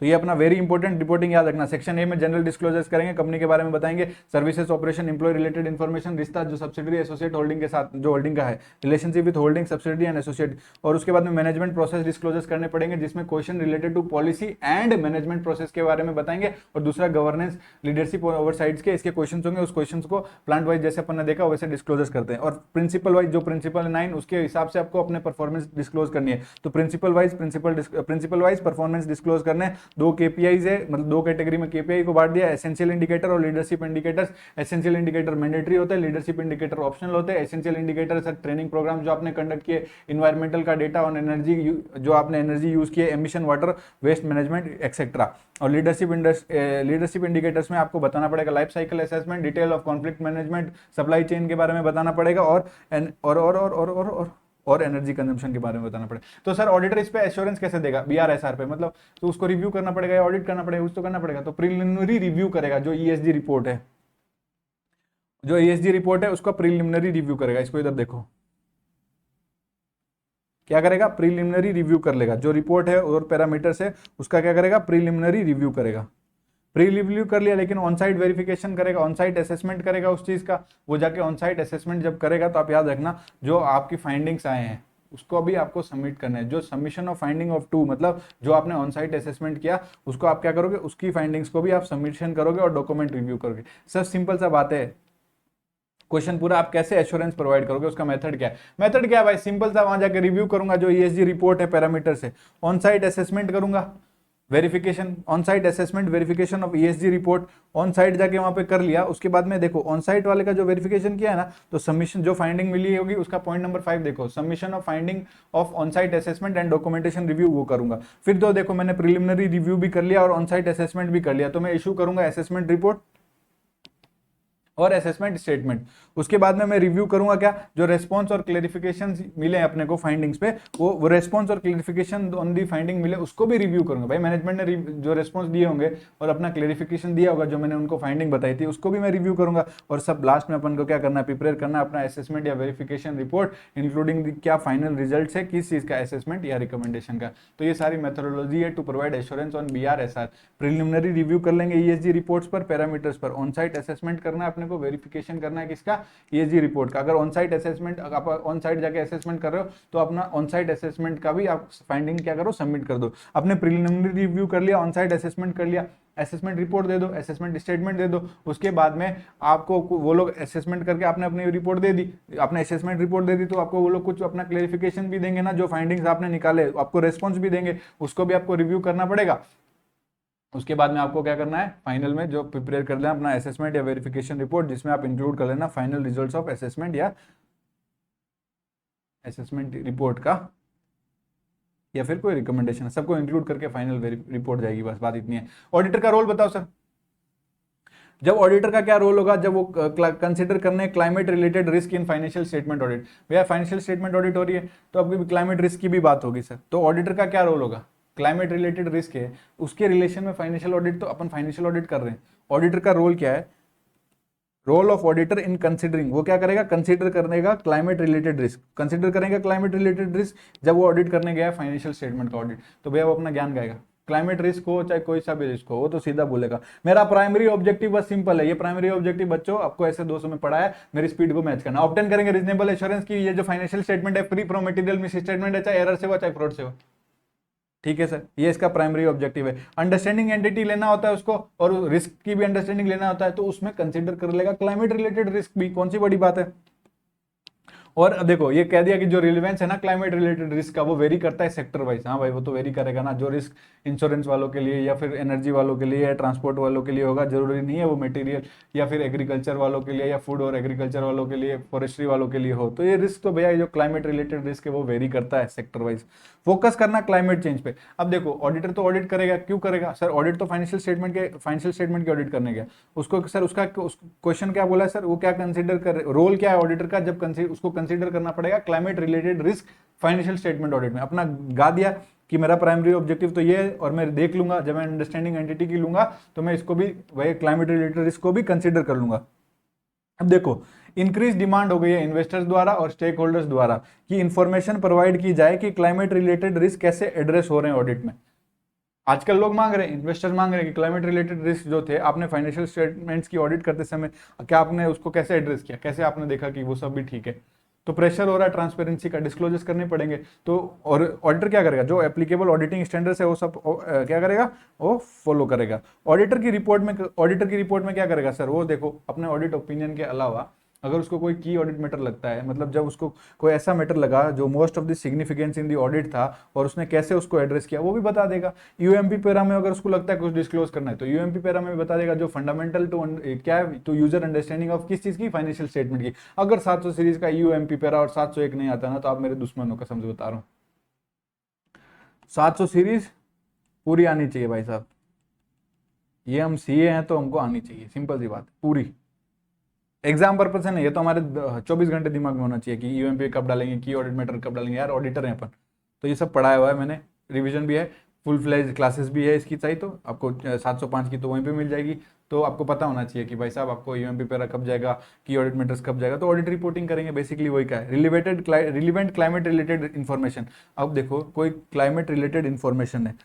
तो ये अपना वेरी इंपॉर्टेंट रिपोर्टिंग याद रखना। सेक्शन ए में जनरल डिस्क्लोजर्स करेंगे, कंपनी के बारे में बताएंगे, services, operation, employ related information, रिश्ता जो सब्सिडरी एसोसिएट होल्डिंग के साथ, जो होल्डिंग का है, relationship with holding subsidiary and associate. और उसके बाद में मैनेजमेंट प्रोसेस डिस्क्लोजर्स करने पड़ेंगे, जिसमें question related to policy and management process के बारे में बताएंगे। और दूसरा गवर्नेंस, लीडरशिप और ओवरसाइट्स के इसके क्वेश्चन होंगे, उस क्वेश्चन को प्लांट वाइज जैसे अपन ने देखा वैसे डिस्क्लोजर्स करते हैं। और प्रिंसिपल वाइज जो प्रिंसिपल 9 उसके हिसाब से आपको अपने परफॉर्मेंस डिस्क्लोज करनी है। तो प्रिंसिपल वाइज परफॉर्मेंस डिस्क्लोज करने 2 KPIs, मतलब 2 कैटेगरी में केपीआई को बांट दिया, एसेंशियल इंडिकेटर और leadership indicators. Essential indicator mandatory होते हैं, लीडरशिप इंडिकेटर ऑप्शनल होते हैं। Essential indicator sir training programme जो आपने कंडक्ट किए, इन्वायरमेंटल का डेटा ऑन एनर्जी, जो आपने एनर्जी यूज किए, emission, water, waste management etcetera. और लीडरशिप इंडिकेटर्स में आपको बताना पड़ेगा life cycle assessment, detail of conflict management, supply chain के बारे में बताना पड़ेगा, और एनर्जी कंजम्पशन के बारे में बताना पड़ेगा। तो सर ऑडिटर इस पे एश्योरेंस कैसे देगा? BRSR पे, मतलब तो उसको रिव्यू करना पड़ेगा या ऑडिट करना पड़ेगा, कुछ तो करना पड़ेगा। तो प्रिलिमिनरी रिव्यू करेगा, जो ESG रिपोर्ट है, जो ESG रिपोर्ट है उसका प्रिलिमिनरी रिव्यू करेगा। इसको इधर देखो, क्या करेगा? प्रिलिमिनरी रिव्यू कर लेगा, जो रिपोर्ट है और पैरामीटर्स है उसका क्या करेगा? प्रिलिमिनरी रिव्यू करेगा। प्री रिव्यू कर लिया, लेकिन ऑन साइट वेरिफिकेशन करेगा, ऑन साइट असेसमेंट करेगा उस चीज का। वो जाके ऑन साइट असेसमेंट जब करेगा तो आप याद रखना, जो आपकी फाइंडिंग्स आए हैं उसको भी आपको सबमिट करना है। जो सबमिशन ऑफ फाइंडिंग ऑफ 2, मतलब जो आपने ऑन साइट असेसमेंट किया उसको आप क्या करोगे, उसकी फाइंडिंग्स को भी आप सबमिशन करोगे और डॉक्यूमेंट रिव्यू करोगे। सर सिंपल सा बात है। क्वेश्चन पूरा, आप कैसे एश्योरेंस प्रोवाइड करोगे, उसका मेथड क्या है? मेथड क्या है भाई? सिंपल सा, वहां जाके रिव्यू करूंगा, जो ESG रिपोर्ट है पैरामीटर से, ऑन साइट असेसमेंट करूंगा, verification, on site assessment, verification of ESG report, on site जाके वहां पे कर लिया। उसके बाद में देखो ऑन साइट वाले का जो वेरिफिकेशन किया है ना, तो सबमिशन जो फाइंडिंग मिली होगी उसका पॉइंट नंबर 5 देखो, submission of finding of on site assessment and documentation review, वो करूंगा। फिर तो देखो मैंने प्रिलिमिनरी रिव्यू भी कर लिया और ऑन साइट असेसमेंट भी कर लिया, तो मैं इशू करूंगा असेसमेंट रिपोर्ट और असेसमेंट स्टेटमेंट। उसके बाद में मैं रिव्यू करूंगा क्या, जो रेस्पॉन्स और क्लेरिफिकेशन मिले अपने को फाइंडिंग्स पे, वो रेस्पॉन्स और क्लेरिफिकेशन ऑन दी फाइंडिंग मिले उसको भी रिव्यू करूंगा। भाई मैनेजमेंट ने जो रेस्पॉन्स दिए होंगे और अपना क्लेरिफिकेशन दिया होगा, जो मैंने उनको फाइंडिंग बताई थी, उसको भी मैं रिव्यू करूंगा। और सब लास्ट में अपन को क्या करना है, प्रिपेयर करना है अपना असेसमेंट या वेरिफिकेशन रिपोर्ट, इंक्लूडिंग क्या फाइनल रिजल्ट है, किस चीज का असेसमेंट या रिकमेंडेशन का। तो ये सारी मेथोडोलॉजी है to provide assurance on BRSR। Preliminary review कर लेंगे ESG रिपोर्ट्स पर, पैरामीटर्स पर, ऑन साइट असेसमेंट करना है अपने को, वेरिफिकेशन करना है किसका, ESG रिपोर्ट का। अगर ऑन साइट असेसमेंट, आप ऑन साइट जाके असेसमेंट कर रहे हो तो अपना ऑन साइट असेसमेंट का भी आप फाइंडिंग क्या करो, सबमिट कर दो। आपने प्रिलिमिनरी रिव्यू कर लिया, ऑन साइट असेसमेंट कर लिया, असेसमेंट रिपोर्ट दे दो, असेसमेंट स्टेटमेंट दे दो। उसके बाद में आपको वो लोग असेसमेंट करके आपने अपनी रिपोर्ट दे दी, आपने असेसमेंट रिपोर्ट दे दी, तो आपको वो लोग कुछ अपना क्लेरिफिकेशन भी देंगे ना, जो फाइंडिंग्स आपने निकाले आपको रेस्पॉन्स भी देंगे, उसको भी आपको रिव्यू करना पड़ेगा। उसके बाद में आपको क्या करना है, फाइनल में जो प्रिपेयर कर लेना अपना असेसमेंट या वेरिफिकेशन रिपोर्ट, जिसमें आप इंक्लूड कर लेना फाइनल रिजल्ट्स ऑफ असेसमेंट या असेसमेंट रिपोर्ट का, या फिर कोई रिकमेंडेशन है, सबको इंक्लूड करके फाइनल रिपोर्ट जाएगी। बस बात इतनी है। ऑडिटर का रोल बताओ सर। जब ऑडिटर का क्या रोल होगा, जब वो कंसीडर करने climate related risk in financial statement audit. भैया फाइनेंशियल स्टेटमेंट ऑडिट हो रही है तो अब क्लाइमेट रिस्क की भी बात होगी सर। तो ऑडिटर का क्या रोल होगा, क्लाइमेट रिलेटेड रिस्क है उसके रिलेशन में फाइनेंशियल ऑडिट, तो अपन फाइनेंशियल ऑडिट कर रहे हैं। ऑडिटर का रोल क्या है, role of auditor in considering, वो क्या करेगा, कंसीडर करेगा क्लाइमेट रिलेटेड रिस्क, कंसीडर करेगा क्लाइमेट रिलेटेड रिस्क जब वो ऑडिट करने गया फाइनेंशियल स्टेटमेंट का ऑडिट। तो भैया वो अपना ज्ञान गाएगा, क्लाइमेट रिस्क हो चाहे कोई सा भी रिस्क हो, वो तो सीधा बोलेगा मेरा प्राइमरी ऑब्जेक्टिव बस सिंपल है। ये प्राइमरी ऑब्जेक्टिव बच्चों आपको ऐसे 200 में पढ़ा है, मेरी स्पीड को मैच करना। ऑब्टेन करेंगे रीजनेबल एश्योरेंस की ये जो फाइनेंशियल स्टेटमेंट है free from material miss statement है, चाहे एरर से हो चाहे फ्रॉड से हो। ठीक है सर, ये इसका प्राइमरी ऑब्जेक्टिव है। अंडरस्टैंडिंग एंटिटी लेना होता है उसको, और रिस्क की भी अंडरस्टैंडिंग लेना होता है, तो उसमें कंसीडर कर लेगा क्लाइमेट रिलेटेड रिस्क भी, कौन सी बड़ी बात है। और अब देखो ये कह दिया कि जो रिलेवेंस है ना क्लाइमेट रिलेटेड रिस्क का, वो वेरी करता है सेक्टर वाइज। हाँ भाई वो तो वेरी करेगा ना, जो रिस्क इंश्योरेंस वालों के लिए या फिर एनर्जी वालों के लिए या ट्रांसपोर्ट वालों के लिए होगा, जरूरी नहीं है वो मटेरियल या फिर एग्रीकल्चर वालों के लिए या फूड और एग्रीकल्चर वालों के लिए, फॉरेस्ट्री वालों के लिए हो। तो ये रिस्क तो भैया जो क्लाइमेट रिलेटेड रिस्क है वो वेरी करता है सेक्टर वाइज। फोकस करना क्लाइमेट चेंज पे। अब देखो ऑडिटर तो ऑडिट करेगा, क्यों करेगा सर, ऑडिट तो फाइनेंशियल स्टेटमेंट के ऑडिट करने गया। उसको सर उसका क्वेश्चन क्या बोला है सर, वो क्या कंसीडर कर, रोल क्या है ऑडिटर का, जब उसको कंसीडर करना पड़ेगा climate related risk financial statement audit में। अपना गा दिया कि मेरा प्राइमरी ऑब्जेक्टिव तो ये है, और मैं देख लूंगा जब मैं अंडरस्टैंडिंग एंटिटी की लूंगा तो मैं इसको भी वही क्लाइमेट रिलेटेड रिस्क को भी कंसीडर कर लूंगा। अब देखो इंक्रीज डिमांड हो गई है इन्वेस्टर्स द्वारा और स्टेक होल्डर्स द्वारा कि इंफॉर्मेशन प्रोवाइड की जाए कि क्लाइमेट रिलेटेड रिस्क कैसे एड्रेस हो रहे हैं ऑडिट में। आजकल लोग मांग रहे हैं, इन्वेस्टर्स मांग रहे हैं कि क्लाइमेट रिलेटेड रिस्क जो थे आपने फाइनेंशियल स्टेटमेंट्स की ऑडिट करते समय क्या आपने उसको कैसे एड्रेस किया, कैसे आपने देखा कि वो सब भी ठीक है। तो प्रेशर हो रहा है ट्रांसपेरेंसी का, डिस्क्लोजर्स करने पड़ेंगे। तो और ऑडिटर क्या करेगा, जो एप्लीकेबल ऑडिटिंग स्टैंडर्ड्स है वो सब क्या करेगा, वो फॉलो करेगा। ऑडिटर की रिपोर्ट में क्या करेगा सर, वो देखो अपने ऑडिट ओपिनियन के अलावा अगर उसको कोई की ऑडिट मैटर लगता है, मतलब जब उसको कोई ऐसा मैटर लगा जो most of the significance in the audit था और उसने कैसे उसको एड्रेस किया वो भी बता देगा। यूएमपी पैरा में अगर उसको लगता है कुछ डिस्क्लोज करना है तो यूएमपी पैरा में बता देगा, जो फंडामेंटल टू क्या है टू यूजर अंडरस्टैंडिंग ऑफ किस चीज की, फाइनेंशियल स्टेटमेंट की। अगर 700 सीरीज का यूएमपी पैरा और 701 नहीं आता ना तो आप मेरे दुश्मनों का समझ बता रहा हूँ। 700 सीरीज पूरी आनी चाहिए भाई साहब, ये हम सीए हैं तो हमको आनी चाहिए, सिंपल सी बात पूरी। एग्जाम पर्पज से नहीं, ये तो हमारे 24 घंटे दिमाग में होना चाहिए कि यूएमपी कब डालेंगे, की ऑडिट मैटर कब डालेंगे। यार ऑडिटर हैं अपन, तो ये सब पढ़ाया हुआ है मैंने, रिवीजन भी है, फुल फ्लेज क्लासेस भी है इसकी, चाहिए तो आपको 705 की तो वहीं पे मिल जाएगी। तो आपको पता होना चाहिए कि भाई साहब आपको यूएमपी पैरा कब जाएगा, की ऑडिट मैटर्स कब जाएगा। तो ऑडिट रिपोर्टिंग करेंगे बेसिकली वही क्या है, रिलेवेंट क्लाइमेट रिलेटेड इन्फॉर्मेशन। अब देखो कोई क्लाइमेट रिलेटेड इन्फॉर्मेशन है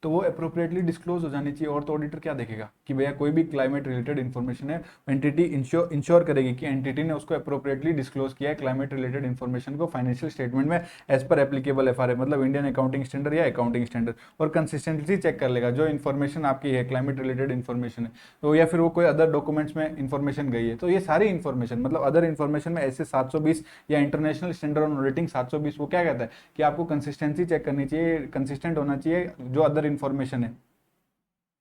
तो वो अप्रोप्रिएटली डिस्क्लोज हो जानी चाहिए। और तो ऑडिटर क्या देखेगा कि भैया कोई भी क्लाइमेट रिलेटेड इन्फॉर्मेशन है, एंटिटी इंश्योर करेगी कि एंटिटी ने उसको अप्रोप्रिएटली डिस्क्लोज किया है क्लाइमेट रिलेटेड इन्फॉर्मेशन को फाइनेंशियल स्टेटमेंट में एज पर एप्लीकेबल एफआरए, मतलब इंडियन अकाउंटिंग स्टैंडर्ड या अकाउंटिंग स्टैंडर्ड। और कंसिस्टेंसी चेक कर लेगा जो इन्फॉर्मेशन आपकी है क्लाइमेट रिलेटेड इन्फॉर्मेशन है तो, या फिर वो कोई अदर डॉक्यूमेंट्स में इन्फॉर्मेशन गई है तो ये सारी इन्फॉर्मेशन मतलब अदर इन्फॉर्मेशन में ऐसे 720 या इंटरनेशनल स्टैंडर्ड ऑन ऑडिटिंग 720 वो क्या कहता है कि आपको कंसिस्टेंसी चेक करनी चाहिए, कंसिस्टेंट होना चाहिए जो अदर इन्फॉर्मेशन है।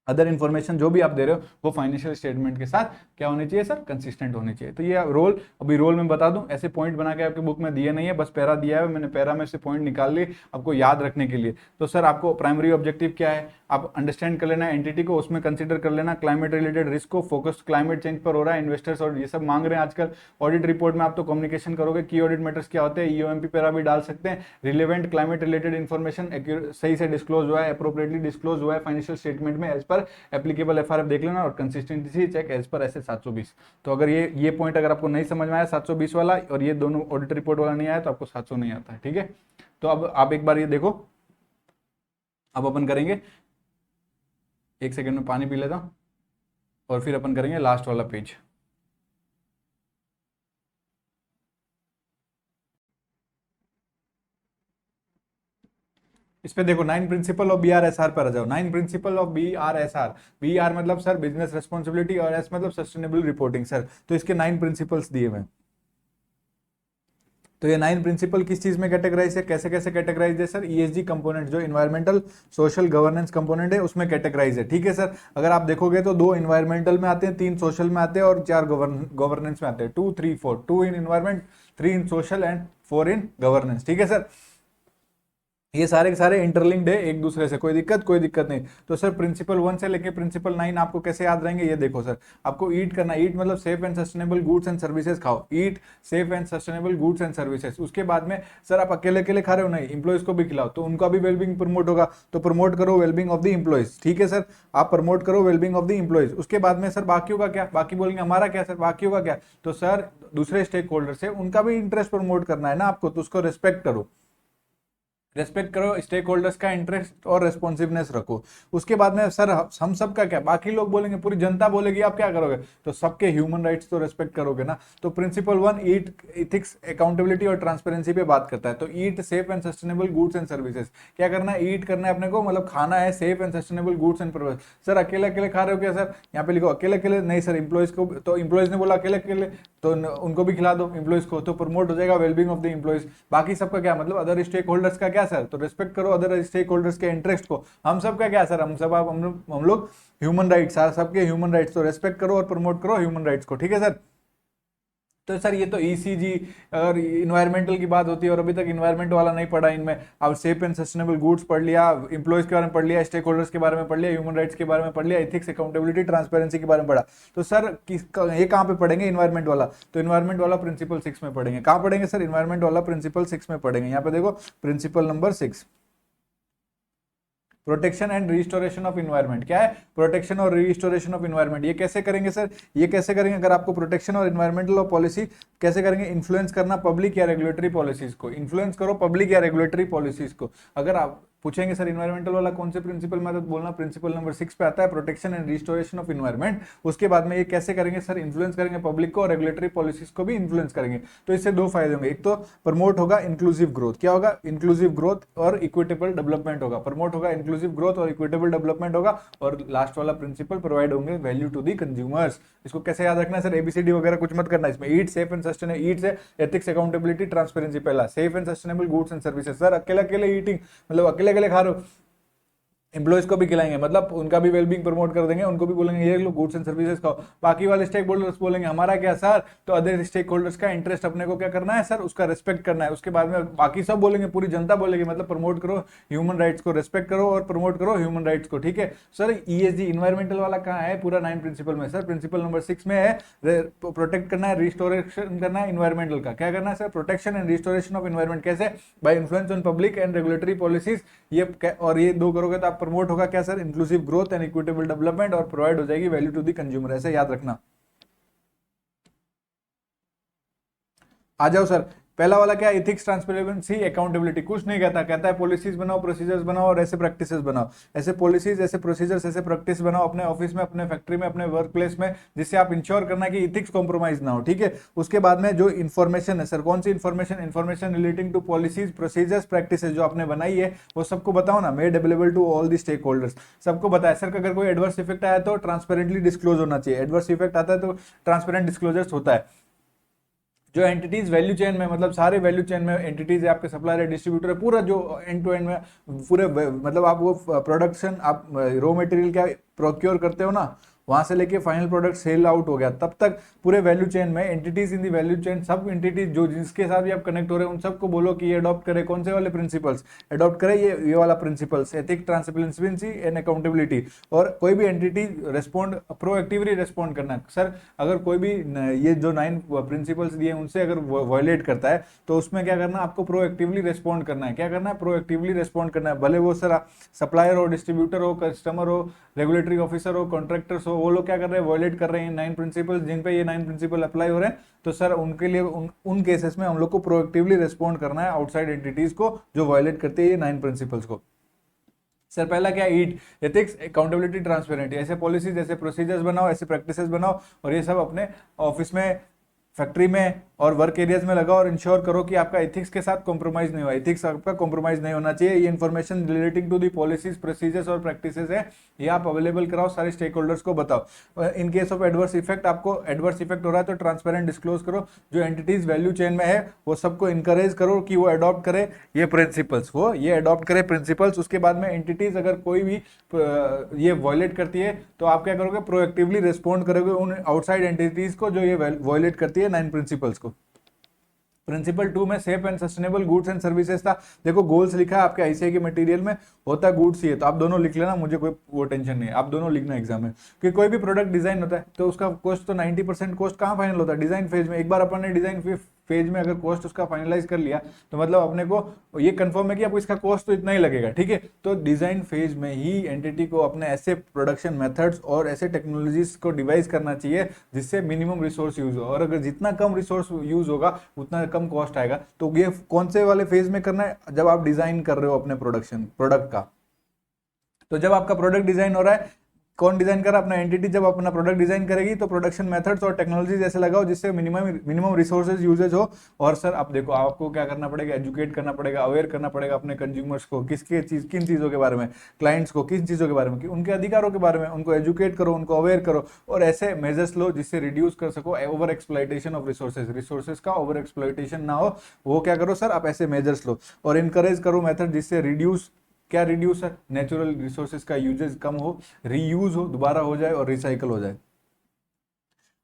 अदर इन्फॉर्मेशन जो भी आप दे रहे हो वो फाइनेंशियल स्टेटमेंट के साथ क्या होनी चाहिए सर, कंसिस्टेंट होनी चाहिए। तो ये रोल, अभी रोल में बता दूं, ऐसे पॉइंट बना के आपके बुक में दिए नहीं है, बस पैरा दिया है, मैंने पैरा में से पॉइंट निकाल लिए आपको याद रखने के लिए। तो सर आपको प्राइमरी ऑब्जेक्टिव क्या है, आप अंडरस्टैंड कर लेना एंटिटी को, उसमें कंसिडर कर लेना क्लाइमेट रिलेटेड रिस्क को, फोकस क्लाइमेट चेंज पर हो रहा है, इन्वेस्टर्स और ये सब मांग रहे हैं आजकल। ऑडिट रिपोर्ट में आप तो कम्युनिकेशन करोगे की ऑडिट मैटर्स क्या होते हैं, ईओएमपी पैरा भी डाल सकते हैं, रिलेवेंट क्लाइमेट रिलेटेड इन्फॉर्मेशन सही से डिस्क्लोज हुआ है, अप्रोप्रिएटली डिस्क्लोज हुआ है फाइनेंशियल स्टेटमेंट में एज पर एप्लीकेबल एफआरएफ देख लेना, और कंसिस्टेंसी चेक एज पर ऐसे 720। तो अगर ये पॉइंट अगर आपको नहीं समझ में आया 720 वाला और ये दोनों ऑडिट रिपोर्ट वाला नहीं आया तो आपको 700 नहीं आता है, ठीक है। तो अब आप एक बार ये देखो, अब अपन करेंगे, एक सेकंड में पानी पी लेता हूं और फिर अपन करेंगे लास्ट वाला पेज। इस पे देखो 9 प्रिंसिपल ऑफ बीआरएसआर पर आ जाओ। 9 प्रिंसिपल ऑफ बीआरएसआर, बीआर मतलब सर बिजनेस रेस्पॉन्सिबिलिटी और एस मतलब सस्टेनेबल रिपोर्टिंग सर। तो इसके 9 प्रिंसिपल्स दिए हुए हैं। तो ये 9 प्रिंसिपल किस चीज में कैटेगराइज है, कैसे कैसे कैटेगराइज है सर, ईएसजी कंपोनेंट जो इन्वायरमेंटल सोशल गवर्नेंस कंपोनेंट है उसमें कैटेगराइज है, ठीक है सर। अगर आप देखोगे तो 2 इन्वायरमेंटल में आते हैं, 3 सोशल में आते हैं और 4 गवर्नेंस में आते हैं, 2 3 4, 2 in environment, 3 in social and 4 in governance, ठीक है सर। ये सारे के सारे इंटरलिंक्ड है एक दूसरे से, कोई दिक्कत नहीं। तो सर प्रिंसिपल 1 से लेके प्रिंसिपल 9 आपको कैसे याद रहेंगे, ये देखो सर। आपको ईट करना, ईट मतलब safe and sustainable goods and services खाओ, eat safe and sustainable goods and services. उसके बाद में सर आप अकेले अकेले खा रहे हो नहीं, इंप्लॉइज को भी खिलाओ तो उनका भी वेलबींग प्रमोट होगा, तो प्रमोट करो वेलबींग ऑफ द इंप्लॉइज, ठीक है सर। आप प्रमोट करो वेलबींग ऑफ द इंप्लॉइज। उसके बाद में सर बाकियों का क्या, बाकी बोलेंगे हमारा क्या सर, बाकियों का क्या, तो सर दूसरे स्टेक होल्डर से उनका भी इंटरेस्ट प्रमोट करना है ना आपको, तो उसको रिस्पेक्ट करो, रेस्पेक्ट करो स्टेक होल्डर्स का इंटरेस्ट और रेस्पॉन्सिवनेस रखो। उसके बाद में सर हम सब का क्या, बाकी लोग बोलेंगे, पूरी जनता बोलेगी, आप क्या करोगे, तो सबके ह्यूमन राइट्स तो रेस्पेक्ट करोगे ना। तो प्रिंसिपल 1 ईट इथिक्स अकाउंटेबिलिटी और ट्रांसपेरेंसी पे बात करता है। तो eat safe and sustainable goods and services, क्या करना है, ईट करना है अपने को, मतलब खाना है safe and sustainable goods and service. Sir अकेले अकेले खा रहे हो क्या सर, यहाँ पे लिखो अकेले अकेले नहीं सर, इंप्लॉइज को, तो इंप्लॉइज ने बोला अकेले अकेले, तो उनको भी खिला दो इंप्लॉइज को, तो प्रमोट हो जाएगा वेलबींग ऑफ द इंप्लॉइज। बाकी सबका क्या मतलब, अदर स्टेक होल्डर्स का क्या सर, तो रिस्पेक्ट करो अदर स्टेक होल्डर्स के इंटरेस्ट को। हम सब का क्या सर, हम सब आप हम लोग ह्यूमन राइट्स, सबके ह्यूमन राइट्स तो रेस्पेक्ट करो और प्रमोट करो ह्यूमन राइट्स को, ठीक है सर। तो सर ये तो ईसीजी और इन्वायरमेंटल की बात होती है, और अभी तक इन्वायरमेंट वाला नहीं पढ़ा इनमें। अब सेफ एंड सस्टेनेबल गुड्स पढ़ लिया, इंप्लॉइज के बारे में पढ़ लिया, स्टेक होल्डर्स के बारे में पढ़ लिया, ह्यूमन राइट्स के बारे में पढ़ लिया, एथिक्स अकाउंटेबिलिटी ट्रांसपेरेंसी के बारे में पढ़ा। तो सर ये कहाँ पे पढ़ेंगे इन्वायरमेंट वाला, तो इन्वायरमेंट वाला प्रिंसिपल 6 में पढ़ेंगे। कहाँ पढ़ेंगे सर, इन्वायरमेंट वाला प्रिंसिपल 6 में पढ़ेंगे। यहाँ पे देखो principle number 6, protection and restoration of environment. क्या है, प्रोटेक्शन और रिस्टोरेशन ऑफ इन्वायरमेंट। ये कैसे करेंगे सर, ये कैसे करेंगे, अगर आपको प्रोटेक्शन और इन्वायरमेंटल पॉलिसी कैसे करेंगे, इन्फ्लुएंस करना पब्लिक या रेगुलेटरी पॉलिसीज को, इन्फ्लुएंस करो पब्लिक या रेगुलेटरी पॉलिसीज को। अगर आप पूछेंगे सर इन्वायरमेंटल वाला कौन से प्रिंसिपल में, तो बोलना प्रिंसिपल नंबर 6 पे आता है, protection and restoration of environment. उसके बाद में ये कैसे करेंगे सर, इन्फ्लुएंस करेंगे पब्लिक को और रेगुलेटरी पॉलिसीज को भी इन्फ्लुएंस करेंगे। तो इससे दो फायदे होंगे, एक तो प्रमोट होगा इंक्लूसिव ग्रोथ, क्या होगा, इंक्लूसिव ग्रोथ और इक्विटेबल डेवलपमेंट होगा, प्रमोट होगा इंक्लूसिव ग्रोथ और इक्विटेबल डेवलपमेंट होगा। और लास्ट वाला प्रिंसिपल प्रोवाइड होंगे वैल्यू टू दी कंज्यूमर्स। इसको कैसे याद रखना है सर, एबीसीडी वगैरह कुछ मत करना इसमें। ईट सेफ एंड सस्टेनेबल, ईट से एथिक्स अकाउंटेबिलिटी ट्रांसपेरेंसी पहला, safe and sustainable goods and services. Sir अकेले अकेले ईटिंग मतलब अकेले अकेले खा रहे हो, एम्प्लॉइज को भी खिलाएंगे, मतलब उनका भी वेलबींग प्रमोट कर देंगे, उनको भी बोलेंगे ये लो गुड्स एंड सर्विसेज खाओ। बाकी वाले स्टेक होल्डर्स बोलेंगे हमारा क्या सर, तो अदर स्टेक होल्डर्स का इंटरेस्ट अपने को क्या करना है सर, उसका रिस्पेक्ट करना है। उसके बाद में बाकी सब बोलेंगे, पूरी जनता बोलेगी, मतलब प्रमोट करो ह्यूमन राइट्स को, रेस्पेक्ट करो और प्रमोट करो ह्यूमन राइट्स को, ठीक है सर। ईएसजी इन्वायरमेंटल वाला कहाँ है, पूरा 9 प्रिंसिपल में सर, प्रिंसिपल नंबर 6 में है, प्रोटेक्ट करना है, रिस्टोरेशन करना है इन्वायरमेंटल का। क्या करना है sir, protection and restoration of environment, कैसे, by influence on public and regulatory policies. ये और ये दो करोगे तो आप प्रमोट होगा क्या sir, inclusive growth and equitable development, और प्रोवाइड हो जाएगी वैल्यू टू द कंज्यूमर। ऐसे याद रखना। आ जाओ सर, पहला वाला क्या, एथिक्स ट्रांसपेरेंसी अकाउंटेबिलिटी। कुछ नहीं कहता, कहता है पॉलिसीज बनाओ, प्रोसीजर्स बनाओ और ऐसे प्रैक्टिसेस बनाओ। ऐसे पॉलिसीज, ऐसे प्रोसीजर्स, ऐसे प्रैक्टिस बनाओ अपने ऑफिस में, अपने फैक्ट्री में, अपने वर्क प्लेस में, जिससे आप इंश्योर करना कि इथिक्स कॉम्प्रोमाइज ना हो, ठीक है। उसके बाद में जो इन्फॉर्मेशन है सर, कौन सी information, information relating to policies, procedures, practices जो आपने बनाई है वो सबको बताओ ना, made available to all the stakeholders, सबको बताया सर। अगर कोई एडवर्स इफेक्ट आया तो ट्रांसपेरेंटली डिस्क्लोज होना चाहिए, एडवर्स इफेक्ट आता है तो ट्रांसपेरेंट डिस्क्लोजर्स होता है। जो एंटिटीज वैल्यू चेन में, मतलब सारे वैल्यू चेन में एंटिटीज है, आपके सप्लायर है, डिस्ट्रीब्यूटर है, पूरा जो एंड टू एंड में पूरे, मतलब आप वो प्रोडक्शन, आप रॉ मटेरियल क्या प्रोक्योर करते हो ना, वहां से लेके फाइनल प्रोडक्ट सेल आउट हो गया, तब तक पूरे वैल्यू चेन में एंटिटीज इन दी वैल्यू चेन, सब एंटिटीज जो जिसके साथ भी आप कनेक्ट हो रहे हैं उन सबको बोलो कि ये अडॉप्ट करे कौन से वाले प्रिंसिपल्स, अडॉप्ट करे ये वाला principles, ethic, transparency and accountability. और कोई भी एंटिटी रेस्पॉन्ड, प्रोएक्टिवली रेस्पॉन्ड करना है सर। अगर कोई भी ये जो 9 प्रिंसिपल्स दिए उनसे अगर वायलेट करता है तो उसमें क्या करना है, आपको प्रोएक्टिवली रेस्पॉन्ड करना है। क्या करना है, प्रोएक्टिवली रेस्पॉन्ड करना है, भले वो सर सप्लायर हो, डिस्ट्रीब्यूटर हो, कस्टमर हो, रेगुलेटरी ऑफिसर हो, कॉन्ट्रैक्टर्स हो, वो लोग क्या कर रहे हैं, वायलेट कर रहे हैं 9 प्रिंसिपल्स, जिन पे ये 9 प्रिंसिपल अप्लाई हो रहे हैं, तो सर उनके लिए उन केसेस में हम लोग को प्रोएक्टिवली रेस्पॉन्ड करना है आउटसाइड एंटिटीज को जो वायलेट करते हैं ये 9 प्रिंसिपल्स को। सर पहला क्या, ईट एथिक्स अकाउंटेबिलिटी ट्रांसपेरेंसी, ऐसे पॉलिसीज, ऐसे प्रोसीजर्स बनाओ, ऐसे प्रैक्टिसेस बनाओ और ये सब अपने ऑफिस में, फैक्ट्री में और वर्क एरियाज में लगाओ और इंश्योर करो कि आपका एथिक्स के साथ कॉम्प्रोमाइज नहीं हुआ, एथिक्स आपका कॉम्प्रोमाइज नहीं होना चाहिए। ये information relating to the policies, procedures और प्रैक्टिसेस है, ये आप अवेलेबल कराओ, सारे स्टेक होल्डर्स को बताओ। In case of adverse effect, आपको एडवर्स इफेक्ट हो रहा है तो ट्रांसपेरेंट डिस्क्लोज करो, जो एंटिटीज वैल्यू चेन में है वो सबको इंकरेज करो कि वो अडॉप्ट करे ये प्रिंसिपल्स, वो ये अडॉप्ट करे प्रिंसिपल्स। उसके बाद में एंटिटीज अगर कोई भी ये वायलेट करती है तो आप क्या करोगे, प्रोएक्टिवली रिस्पॉन्ड करोगे उन आउटसाइड एंटिटीज को जो ये वायलेट करती है 9 प्रिंसिपल्स को। प्रिंसिपल 2 में safe and sustainable goods and services था। देखो गोल्स लिखा है आपके आईसीआई के मटेरियल में, होता है गुड्स ही है, तो आप दोनों लिख लेना, मुझे कोई वो टेंशन नहीं है, आप दोनों लिखना एग्जाम में। कि कोई भी प्रोडक्ट डिजाइन होता है तो उसका कॉस्ट तो 90% कॉस्ट कहाँ फाइनल होता है, डिजाइन फेज में। एक बार अपन ने डिजाइन फेज में अगर कॉस्ट उसका फाइनलाइज कर लिया तो मतलब अपने को ये कंफर्म है कि आपको इसका कॉस्ट तो इतना ही लगेगा, ठीक है। तो डिजाइन फेज में ही एंटिटी को अपने ऐसे प्रोडक्शन मेथड्स और ऐसे टेक्नोलॉजीज को डिवाइस करना चाहिए जिससे मिनिमम रिसोर्स यूज हो, और अगर जितना कम रिसोर्स यूज होगा उतना कम कॉस्ट आएगा। तो ये कौन से वाले फेज में करना है, जब आप डिजाइन कर रहे हो अपने प्रोडक्ट का। तो जब आपका प्रोडक्ट डिजाइन हो रहा है, कौन डिजाइन कर रहा है, अपना एंटिटी जब अपना प्रोडक्ट डिजाइन करेगी तो प्रोडक्शन मेथड्स और टेक्नोलॉजीज ऐसे लगाओ जिससे मिनिमम रिसोर्सेज यूजेज हो। और सर आप देखो, आपको क्या करना पड़ेगा, एजुकेट करना पड़ेगा, अवेयर करना पड़ेगा अपने कंज्यूमर्स को, किन चीजों के बारे में, क्लाइंट्स को किन चीजों के बारे में, उनके अधिकारों के बारे में, उनको एजुकेट करो, उनको अवेयर करो, और ऐसे मेजर्स लो जिससे रिड्यूस कर सको ओवर एक्सप्लॉइटेशन ऑफ रिसोर्सेज का ओवर एक्सप्लॉइटेशन ना हो। वो क्या करो सर, आप ऐसे मेजर्स लो और इनकरेज करो मेथड जिससे रिड्यूस, क्या रिड्यूस है, नेचुरल रिसोर्सेज का यूजेज कम हो, रीयूज हो, दोबारा हो जाए और रिसाइकल हो जाए।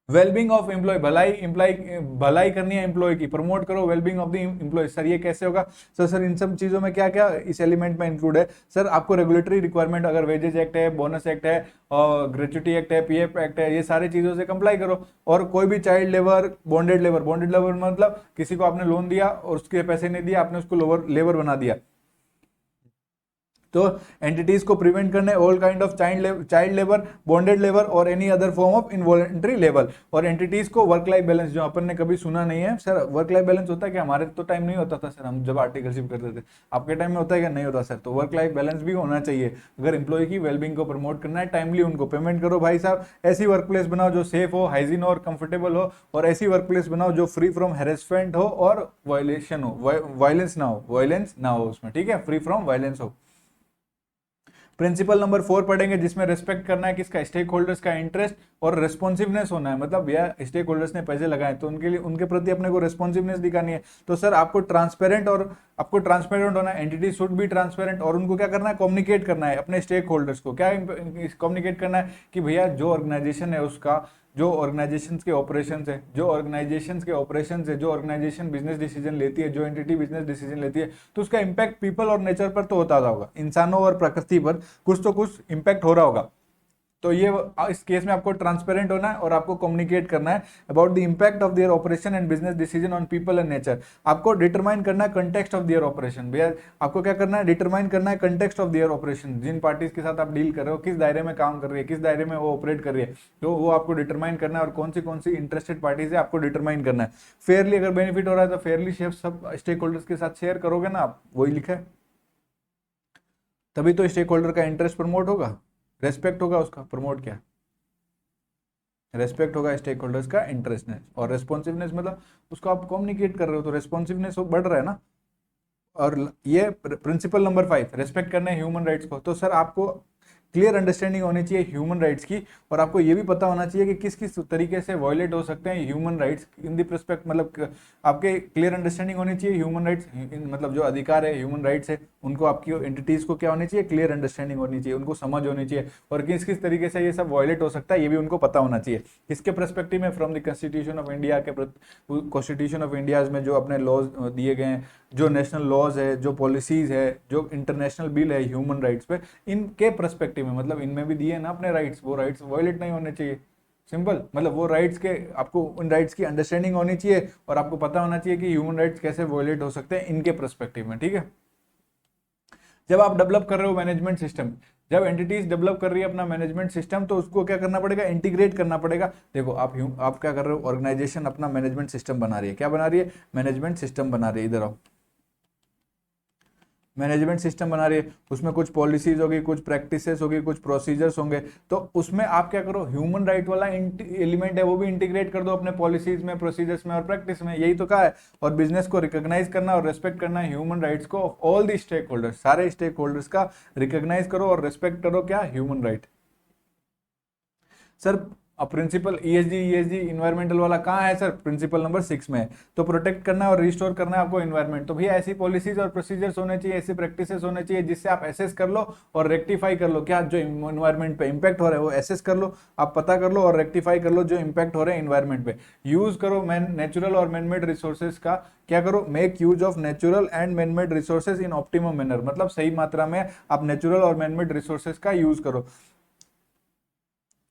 वेलबींग ऑफ एम्प्लॉय, भलाई करनी है एम्प्लॉय की, प्रमोट करो wellbeing of the employ. Sir ये कैसे होगा, सर इन सब चीजों में क्या क्या इस एलिमेंट में इंक्लूड है। सर आपको रेगुलेटरी रिक्वायरमेंट, अगर वेजेज एक्ट है, बोनस एक्ट है, और ग्रेच्युटी एक्ट है, पीएफ एक्ट है, ये सारी चीजों से कंप्लाई करो। और कोई भी चाइल्ड लेबर, बॉन्डेड लेबर मतलब किसी को आपने लोन दिया और उसके पैसे नहीं दिया, आपने उसको लेबर बना दिया, तो एंटिटीज को प्रिवेंट करने all kind of child labour, bonded labour और any other form of involuntary labour. और एंटिटीज को वर्क लाइफ बैलेंस, जो अपन ने कभी सुना नहीं है सर, वर्क लाइफ बैलेंस होता है कि हमारे तो टाइम नहीं होता था सर, हम जब आर्टिकलशिप करते थे, आपके टाइम में होता है क्या, नहीं होता सर। तो वर्क लाइफ बैलेंस भी होना चाहिए। अगर एम्प्लॉय की वेलबींग को प्रमोट करना है, टाइमली उनको पेमेंट करो भाई साहब। ऐसी वर्क प्लेस बनाओ जो सेफ हो, हाइजीन और कंफर्टेबल हो, और ऐसी वर्क प्लेस बनाओ जो फ्री फ्रॉम हेरेसमेंट हो और वायलेशन हो, वायलेंस ना हो उसमें, ठीक है, फ्री फ्रॉम वायलेंस हो। प्रिंसिपल नंबर 4 पढ़ेंगे जिसमें रिस्पेक्ट करना है किसका, स्टेक होल्डर्स का इंटरेस्ट और रेस्पॉन्सिवनेस होना है। मतलब भैया स्टेक होल्डर्स ने पैसे लगाए तो उनके लिए, उनके प्रति अपने को रेस्पॉन्सिवनेस दिखानी है। तो सर आपको ट्रांसपेरेंट होना है, एंटिटी शुड बी ट्रांसपेरेंट, और उनको क्या करना है, कम्युनिकेट करना है अपने स्टेक होल्डर्स को। क्या कम्युनिकेट करना है कि भैया जो ऑर्गेनाइजेशन है उसका, जो ऑर्गेनाइजेशन के ऑपरेशन है, जो ऑर्गेनाइजेशन बिजनेस डिसीजन लेती है, जो एंटिटी बिजनेस डिसीजन लेती है, तो उसका इंपैक्ट पीपल और नेचर पर तो होता होगा, इंसानों और प्रकृति पर कुछ तो कुछ इंपैक्ट हो रहा होगा। तो ये इस केस में आपको ट्रांसपेरेंट होना है और आपको कम्युनिकेट करना है about the impact of their operation and business decision on people and nature. आपको डिटरमाइन करना है कंटेक्स्ट ऑफ देयर ऑपरेशन। भैया आपको क्या करना है, डिटरमाइन करना है कंटेक्स्ट ऑफ देयर ऑपरेशन, जिन पार्टीज के साथ आप डील कर रहे हो किस दायरे में काम कर रही है, किस दायरे में वो ऑपरेट कर रही है, तो वो आपको डिटरमाइन करना है। और कौन सी इंटरेस्टेड पार्टीज है आपको डिटरमाइन करना है। फेयरली अगर बेनिफिट हो रहा है तो फेयरली शेयर सब स्टेक होल्डर्स के साथ शेयर करोगे ना आप, वही लिखा है, तभी तो स्टेक होल्डर का इंटरेस्ट प्रमोट होगा, रेस्पेक्ट होगा उसका, प्रमोट क्या, रेस्पेक्ट होगा स्टेक होल्डर्स का इंटरेस्टनेस। और रेस्पॉन्सिवनेस मतलब उसको आप कम्युनिकेट कर रहे हो तो रेस्पॉन्सिवनेस बढ़ रहा है ना। और ये प्रिंसिपल नंबर 5, रेस्पेक्ट करना है ह्यूमन राइट्स को। तो सर आपको क्लियर अंडरस्टैंडिंग होनी चाहिए ह्यूमन राइट्स की, और आपको ये भी पता होना चाहिए कि किस किस तरीके से वायलेट हो सकते हैं ह्यूमन राइट्स इन दी प्रोस्पेक्ट। मतलब आपके क्लियर अंडरस्टैंडिंग होनी चाहिए ह्यूमन राइट्स, मतलब जो अधिकार है ह्यूमन राइट्स है उनको, आपकी एंटिटीज को क्या होनी चाहिए, क्लियर अंडरस्टैंडिंग होनी चाहिए, उनको समझ होनी चाहिए, और किस किस तरीके से ये सब वायलेट हो सकता है ये भी उनको पता होना चाहिए। किसके परस्पेक्टिव में, from the constitution of India के, कॉन्स्टिट्यूशन ऑफ इंडिया में जो अपने लॉज दिए गए हैं, जो नेशनल लॉज है, जो पॉलिसीज है, जो इंटरनेशनल बिल है ह्यूमन राइट्स पे, इनके परस्पेक्टिव में, मतलब इनमें भी दिए ना अपने राइट्स, वो राइट्स वायलेट नहीं होने चाहिए। सिंपल, मतलब वो राइट्स के, आपको उन राइट्स की अंडरस्टैंडिंग होनी चाहिए और आपको पता होना चाहिए कि ह्यूमन राइट्स कैसे वायलेट हो सकते हैं इनके परस्पेक्टिव में, ठीक है। जब आप डेवलप कर रहे हो मैनेजमेंट सिस्टम, जब एंटिटीज डेवलप कर रही है अपना मैनेजमेंट सिस्टम, तो उसको क्या करना पड़ेगा, इंटीग्रेट करना पड़ेगा। देखो आप क्या कर रहे हो, ऑर्गेनाइजेशन अपना मैनेजमेंट सिस्टम बना रही है, क्या बना रही है, मैनेजमेंट सिस्टम बना रही है, इधर आओ, मैनेजमेंट सिस्टम बना रही है, उसमें कुछ पॉलिसीज होगी, कुछ प्रैक्टिसेस होगी, कुछ प्रोसीजर्स होंगे, तो उसमें आप क्या करो, ह्यूमन राइट वाला एलिमेंट है वो भी इंटीग्रेट कर दो अपने पॉलिसीज में, प्रोसीजर्स में और प्रैक्टिस में, यही तो कहा है। और बिजनेस को रिकॉग्नाइज करना और रेस्पेक्ट करना है ह्यूमन राइट्स को of all the stakeholders, सारे स्टेक होल्डर्स का रिकॉग्नाइज करो और रेस्पेक्ट करो, क्या, ह्यूमन राइट। सर अब प्रिंसिपल ईएसजी इन्वायरमेंटल वाला कहाँ है सर, प्रिंसिपल नंबर 6 में है। तो प्रोटेक्ट करना है और रिस्टोर करना है आपको इन्वायरमेंट। तो भैया ऐसी पॉलिसीज और प्रोसीजर्स होने चाहिए, ऐसी प्रैक्टिसेस होने चाहिए जिससे आप एसेस कर लो और रेक्टिफाई कर लो, क्या जो इन्वायरमेंट पे इंपैक्ट हो रहा है वो एसेस कर लो, आप पता कर लो और रेक्टिफाई कर लो जो इंपैक्ट हो रहे हैं इन्वायरमेंट पे। यूज करो नेचुरल और मैनमेड रिसोर्सेज का, क्या करो, make use of natural and manmade resources in optimum manner, मतलब सही मात्रा में आप नेचुरल और मैनमेड रिसोर्सेज का यूज करो।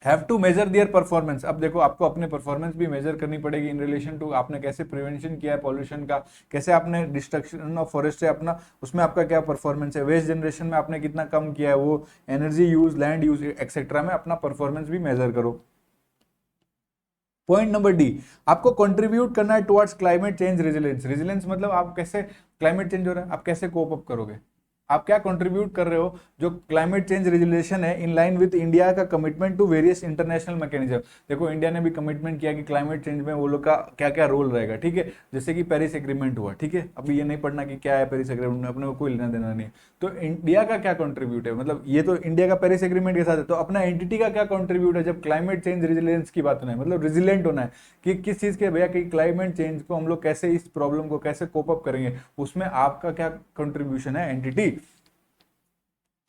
Have to measure their performance. अब देखो आपको अपने परफॉर्मेंस भी मेजर करनी पड़ेगी इन रिलेशन टू आपने कैसे प्रिवेंशन किया है पॉल्यूशन का, कैसे आपने डिस्ट्रक्शन ऑफ फॉरेस्ट है अपना, उसमें आपका क्या परफॉर्मेंस है, वेस्ट जनरेशन में आपने कितना कम किया है, वो energy use, land use etcetera में अपना परफॉर्मेंस भी मेजर करो। पॉइंट नंबर डी, आपको कंट्रीब्यूट करना है towards climate change resilience. Resilience मतलब आप कैसे, क्लाइमेट चेंज हो रहा है आप कैसे कोप अप करोगे, आप क्या कंट्रीब्यूट कर रहे हो जो क्लाइमेट चेंज रेजुलेशन है इन लाइन विद इंडिया का commitment to various international mechanism. देखो इंडिया ने भी कमिटमेंट किया कि क्लाइमेट चेंज में वो लोग का क्या क्या रोल रहेगा, ठीक है, जैसे कि पेरिस एग्रीमेंट हुआ, ठीक है, अभी ये नहीं पढ़ना कि क्या है पेरिस एग्रीमेंट में, अपने को कोई लेना देना नहीं। तो इंडिया का क्या कॉन्ट्रीब्यूट है, मतलब ये तो इंडिया का पेरिस एग्रीमेंट के साथ है, तो अपना एंटिटी का क्या कॉन्ट्रीब्यूट है जब क्लाइमेट चेंज रेजिलेंस की बात होना है, मतलब रेजिलेंट होना है कि किस चीज के, भैया कि क्लाइमेट चेंज को हम लोग कैसे, इस प्रॉब्लम को कैसे कोप अप करेंगे, उसमें आपका क्या कंट्रीब्यूशन है एंटिटी।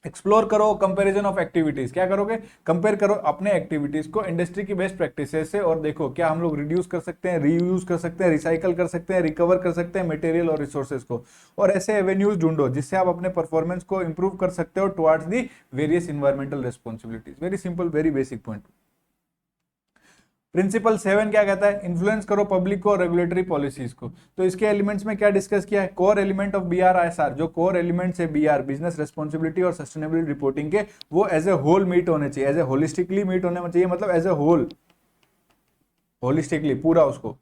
एक्सप्लोर करो कंपैरिजन ऑफ एक्टिविटीज, क्या करोगे, कंपेयर करो अपने एक्टिविटीज को इंडस्ट्री की बेस्ट प्रैक्टिसेस से, और देखो क्या हम लोग रिड्यूस कर सकते हैं, रीयूज कर सकते हैं, रिसाइकल कर सकते हैं, रिकवर कर सकते हैं मटेरियल और रिसोर्सेज को, और ऐसे एवेन्यूज ढूंढो जिससे आप अपने परफॉर्मेंस को इंप्रूव कर सकते हो towards the various environmental responsibilities. Very simple, very basic point. Principle 7 क्या कहता है, इन्फ्लुएंस करो पब्लिक को और रेगुलेटरी पॉलिसीज को। तो इसके एलिमेंट्स में क्या डिस्कस किया है, कोर एलिमेंट ऑफ BRISR, जो कोर एलिमेंट्स है BR बिजनेस रिस्पॉन्सिबिलिटी और सस्टेनेबिलिटी रिपोर्टिंग के, वो एज ए होल मीट होने चाहिए, एज ए होलिस्टिकली मीट होने चाहिए, मतलब एज ए होल, होलिस्टिकली पूरा उसको।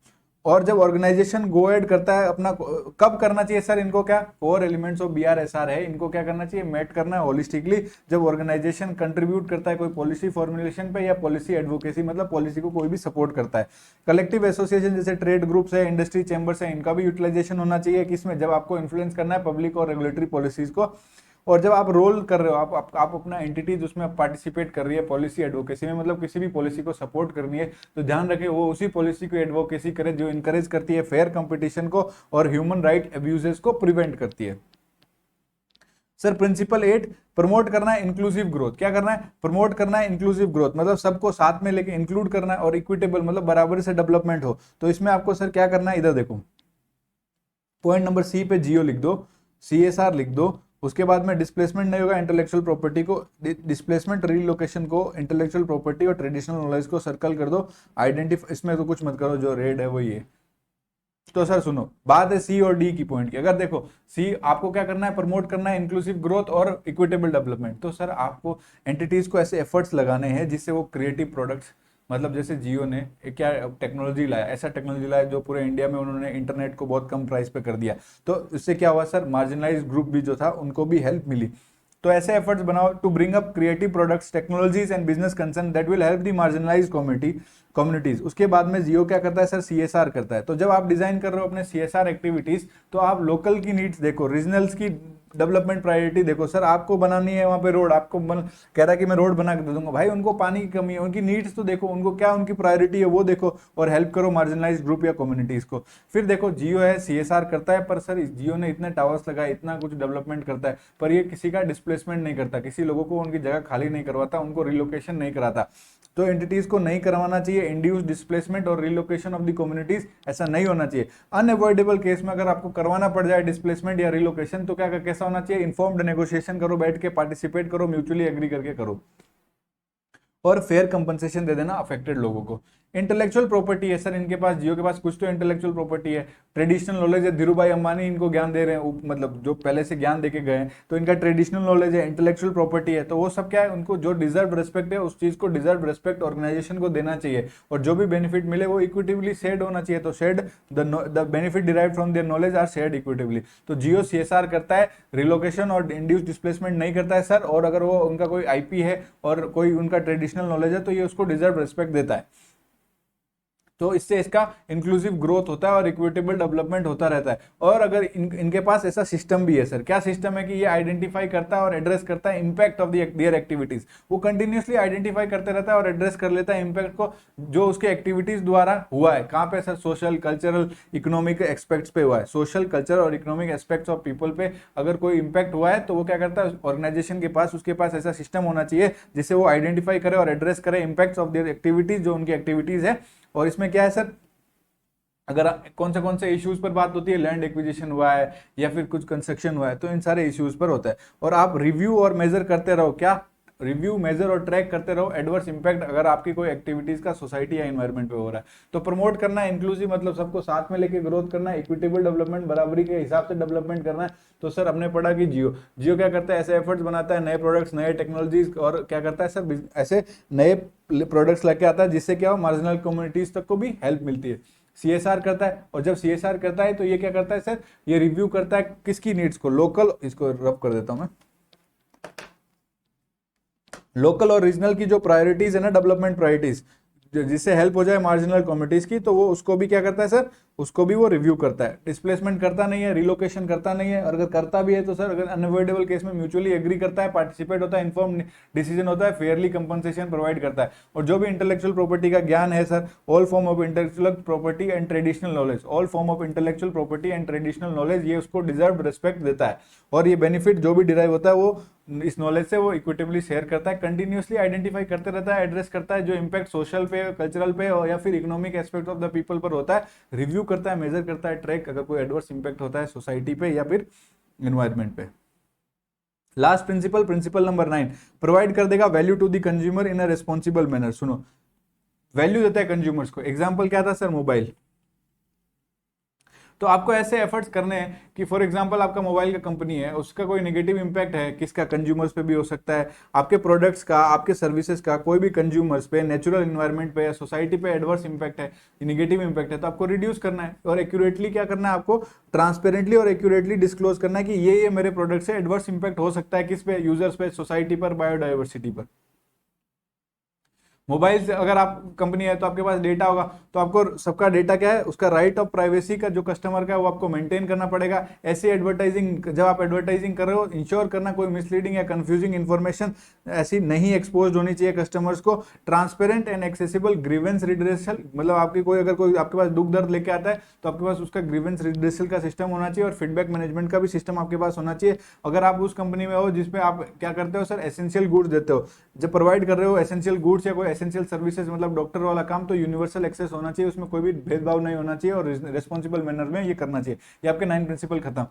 और जब ऑर्गेनाइजेशन गो एड करता है अपना, कब करना चाहिए सर इनको, क्या कोर एलिमेंट्स ऑफ BRISR है, इनको क्या करना चाहिए, मेट करना है होलिस्टिकली, जब ऑर्गेनाइजेशन कंट्रीब्यूट करता है कोई पॉलिसी फॉर्मुलेशन पे या पॉलिसी एडवोकेसी, मतलब पॉलिसी को कोई भी सपोर्ट करता है। कलेक्टिव एसोसिएशन जैसे ट्रेड ग्रुप्स है, इंडस्ट्री चैम्बर्स है, इनका भी यूटिलाइजेशन होना चाहिए किसमें, जब आपको इन्फ्लुएंस करना है पब्लिक और रेगुलेटरी पॉलिसीज को। और जब आप रोल कर रहे हो, आप अपना एंटिटीज उसमें आप पार्टिसिपेट कर रही है पॉलिसी एडवोकेसी में, मतलब किसी भी पॉलिसी को सपोर्ट करनी है तो ध्यान रखें वो उसी पॉलिसी को एडवोकेसी करे जो इनकरेज करती है फेयर कंपटीशन को और ह्यूमन राइट अब्यूजेस को प्रिवेंट करती है। सर प्रिंसिपल 8, प्रमोट करना है इंक्लूसिव ग्रोथ। क्या करना है, प्रमोट करना है इंक्लूसिव ग्रोथ, मतलब सबको साथ में लेके इंक्लूड करना है, और इक्विटेबल मतलब बराबरी से डेवलपमेंट हो। तो इसमें आपको सर क्या करना है, इधर देखो पॉइंट नंबर सी पे जियो लिख दो, CSR लिख दो, उसके बाद में डिस्प्लेसमेंट नहीं होगा, इंटेलेक्चुअल प्रॉपर्टी को, डिस्प्लेसमेंट रीलोकेशन को, इंटेलेक्चुअल प्रॉपर्टी और ट्रेडिशनल नॉलेज को सर्कल कर दो, आइडेंटिफाई, इसमें तो कुछ मत करो, जो रेड है वो ये। तो सर सुनो, बात है सी और डी की पॉइंट की। अगर देखो सी आपको क्या करना है, प्रमोट करना है इंक्लूसिव ग्रोथ और इक्विटेबल डेवलपमेंट, तो सर आपको एंटिटीज को ऐसे एफर्ट्स लगाने हैं जिससे वो क्रिएटिव प्रोडक्ट्स, मतलब जैसे जियो ने क्या टेक्नोलॉजी लाया, ऐसा टेक्नोलॉजी लाया जो पूरे इंडिया में उन्होंने इंटरनेट को बहुत कम प्राइस पे कर दिया, तो इससे क्या हुआ सर, मार्जिनलाइज ग्रुप भी जो था उनको भी हेल्प मिली। तो ऐसे एफर्ट्स बनाओ to bring up creative products, technologies and business concern that will help the marginalise communities. उसके बाद में जियो क्या करता है सर, CSR करता है। तो जब आप डिजाइन कर रहे हो अपने CSR एक्टिविटीज, तो आप लोकल की नीड्स देखो, रीजनल्स की डेवलपमेंट प्रायोरिटी देखो। सर आपको बनानी है वहां पे रोड, आपको कह रहा है कि मैं रोड बना के दे दूंगा, भाई उनको पानी की कमी है, उनकी नीड्स तो देखो, उनको क्या उनकी प्रायोरिटी है वो देखो, और हेल्प करो मार्जिनलाइज ग्रुप या कम्युनिटीज को। फिर देखो जियो है, CSR करता है, पर सर जियो ने इतने टावर्स लगाए, इतना कुछ डेवलपमेंट करता है, पर ये किसी का डिस्प्लेसमेंट नहीं करता, किसी लोगों को उनकी जगह खाली नहीं करवाता, उनको रिलोकेशन नहीं कराता। तो एंटिटीज को नहीं करवाना चाहिए इंड्यूस डिस्प्लेसमेंट और रिलोकेशन ऑफ द कम्युनिटीज, ऐसा नहीं होना चाहिए। अनअवॉइडेबल केस में अगर आपको करवाना पड़ जाए डिस्प्लेसमेंट या रिलोकेशन, तो क्या कैसा होना चाहिए, इन्फॉर्म्ड नेगोशिएशन करो, बैठ के पार्टिसिपेट करो, म्यूचुअली एग्री करके करो, और फेयर कंपनसेशन दे देना अफेक्टेड लोगों को। इंटेलेक्चुअल प्रॉपर्टी है सर इनके पास, जियो के पास कुछ तो इंटेलेक्चुअल प्रॉपर्टी है, ट्रेडिशनल नॉलेज है, धीरू भाई अंबानी इनको ज्ञान दे रहे हैं, मतलब जो पहले से ज्ञान देके गए हैं, तो इनका ट्रेडिशनल नॉलेज है, इंटेलेक्चुअल प्रॉपर्टी है, तो वो सब क्या है, उनको जो डिजर्व रिस्पेक्ट है उस चीज को डिजर्व रिस्पेक्ट ऑर्गेनाइजेशन को देना चाहिए, और जो भी बेनिफिट मिले वो इक्विटिवली शेयर्ड होना चाहिए। तो shared the benefit derive from their knowledge are shared equitably. तो जियो CSR करता है, रिलोकेशन और इंड्यूस डिस्प्लेसमेंट नहीं करता है सर, और अगर वो उनका कोई IP है और कोई उनका ट्रेडिशनल नॉलेज है तो ये उसको डिजर्व रिस्पेक्ट देता है। तो इससे इसका इंक्लूसिव ग्रोथ होता है और इक्विटेबल डेवलपमेंट होता रहता है। और अगर इनके पास ऐसा सिस्टम भी है सर, क्या सिस्टम है कि ये आइडेंटिफाई करता है और एड्रेस करता है इंपैक्ट ऑफ दियर एक्टिविटीज, वो कंटिन्यूसली आइडेंटिफाई करते रहता है और एड्रेस कर लेता है इंपैक्ट को जो उसके एक्टिविटीज द्वारा हुआ है। कहाँ पे sir, social cultural economic aspects पे हुआ है, सोशल कल्चर और इकोनॉमिक एस्पेक्ट्स ऑफ पीपल पे अगर कोई इंपैक्ट हुआ है तो वो क्या करता है, ऑर्गेनाइजेशन के पास उसके पास ऐसा सिस्टम होना चाहिए जिससे वो आइडेंटिफाई करे और एड्रेस करे इंपैक्ट्स ऑफ दियर एक्टिविटीज, जो उनकी एक्टिविटीज है। और इसमें क्या है सर, अगर कौन से इश्यूज पर बात होती है, लैंड एक्विजिशन हुआ है या फिर कुछ कंस्ट्रक्शन हुआ है, तो इन सारे इश्यूज पर होता है। और आप रिव्यू और मेजर करते रहो क्या, रिव्यू मेजर और ट्रैक करते रहो एडवर्स इंपैक्ट अगर आपकी कोई एक्टिविटीज का सोसाइटी या एनवायरमेंट पे हो रहा है। तो प्रमोट करना है इंक्लूसिव, मतलब सबको साथ में लेके ग्रोथ करना है, इक्विटेबल डेवलपमेंट, बराबरी के हिसाब से डेवलपमेंट करना है। तो सर हमने पढ़ा कि जियो क्या करता है, ऐसे एफर्ट्स बनाता है, नए प्रोडक्ट्स, नए टेक्नोलॉजीज, और क्या करता है सर, ऐसे नए प्रोडक्ट्स लेके आता है जिससे क्या हो, मार्जिनल कम्युनिटीज तक को भी हेल्प मिलती है। सीएसआर करता है, और जब सीएसआर करता है तो ये क्या करता है सर, ये रिव्यू करता है किसकी नीड्स को, लोकल, इसको रब कर देता हूं मैं, लोकल और रीजनल की जो प्रायोरिटीज है ना, डेवलपमेंट प्रायोरिटीज, जिससे हेल्प हो जाए मार्जिनल कम्युनिटीज की, तो वो उसको भी क्या करता है सर, उसको भी वो रिव्यू करता है। डिस्प्लेसमेंट करता नहीं है, रिलोकेशन करता नहीं है, और अगर करता भी है तो सर अगर अनअवॉइडेबल केस में म्यूचुअली एग्री करता है, पार्टिसिपेट होता है, इन्फॉर्म डिसीजन होता है, फेयरली कंपनसेशन प्रोवाइड करता है। और जो भी इंटेलेक्चुअल प्रॉपर्टी का ज्ञान है sir, all form of intellectual property and traditional knowledge, all form of intellectual property and traditional knowledge, ये उसको डिजर्व रिस्पेक्ट देता है। और ये बेनिफिट जो भी डिराइव होता है वो इस नॉलेज से वो इक्विटेबली शेयर करता है, कंटिन्यूअसली आइडेंटिफाई करते रहता है, एड्रेस करता है जो इम्पैक्ट सोशल पे, कल्चरल पे और या फिर economic aspect of the people पर होता है, रिव्यू करता है, मेजर करता है, ट्रैक अगर कोई एडवर्स इंपैक्ट होता है सोसाइटी पे या फिर एनवायरनमेंट पे। Last principle, principle number 9, provide कर देगा value to the consumer in a responsible manner. सुनो, वैल्यू देता है कंज्यूमर्स को। एग्जाम्पल क्या था सर, मोबाइल। तो आपको ऐसे एफर्ट्स करने हैं कि फॉर एग्जांपल आपका मोबाइल का कंपनी है, उसका कोई नेगेटिव इंपैक्ट है, किसका, कंज्यूमर्स पे भी हो सकता है, आपके प्रोडक्ट्स का, आपके सर्विसेज का, कोई भी कंज्यूमर्स पे, नेचुरल एनवायरनमेंट पे या सोसाइटी पे एडवर्स इंपैक्ट है, नेगेटिव इंपैक्ट है, तो आपको रिड्यूस करना है और एक्यूरेटली क्या करना है, आपको ट्रांसपेरेंटली और एक्यूरेटली डिस्क्लोज करना है कि ये मेरे प्रोडक्ट से एडवर्स इंपैक्ट हो सकता है, किस पे, यूजर्स पे, सोसाइटी पर, बायोडाइवर्सिटी पर। मोबाइल से अगर आप कंपनी है तो आपके पास डेटा होगा, तो आपको सबका डेटा क्या है, उसका राइट ऑफ प्राइवेसी का जो कस्टमर का है वो आपको मेंटेन करना पड़ेगा। ऐसी एडवर्टाइजिंग, जब आप एडवर्टाइजिंग कर रहे हो, इंश्योर करना कोई मिसलीडिंग या कंफ्यूजिंग इन्फॉर्मेशन ऐसी नहीं एक्सपोज होनी चाहिए कस्टमर्स को। Transparent and accessible grievance redressal, मतलब आपकी कोई अगर कोई आपके पास दुख दर्द लेके आता है तो आपके पास उसका ग्रीवेंस रिड्रेसल का सिस्टम होना चाहिए, और फीडबैक मैनेजमेंट का भी सिस्टम आपके पास होना चाहिए। अगर आप उस कंपनी में हो जिसपे आप क्या करते हो सर, एसेंशियल गुड्स देते हो, जब प्रोवाइड कर रहे हो एसेंशियल गुड्स या कोई एसेंशियल सर्विसेज, मतलब डॉक्टर वाला काम, तो यूनिवर्सल एक्सेस होना चाहिए, उसमें कोई भी भेदभाव नहीं होना चाहिए, और रिस्पॉन्सिबल मैनर में ये करना चाहिए। ये आपके 9 प्रिंसिपल खत्म।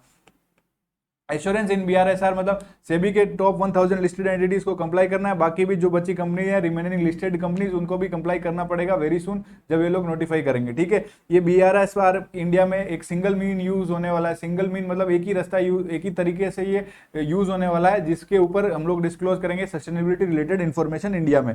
एश्योरेंस इन बीआरएसआर, मतलब सेबी के टॉप 1000 लिस्टेड एंटिटीज को कंप्लाई करना है, बाकी भी जो बची कंपनी है, रिमेनिंग लिस्टेड कंपनीज, उनको भी कंप्लाई करना पड़ेगा वेरी सुन, जब ये लोग नोटिफाई करेंगे, ठीक है। ये बीआरएसआर इंडिया में एक सिंगल मीन यूज होने वाला है। सिंगल मीन मतलब एक ही रास्ता, एक ही तरीके से ये यूज होने वाला है, जिसके ऊपर हम लोग डिस्क्लोज करेंगे सस्टेनेबिलिटी रिलेटेड इन्फॉर्मेशन इंडिया में।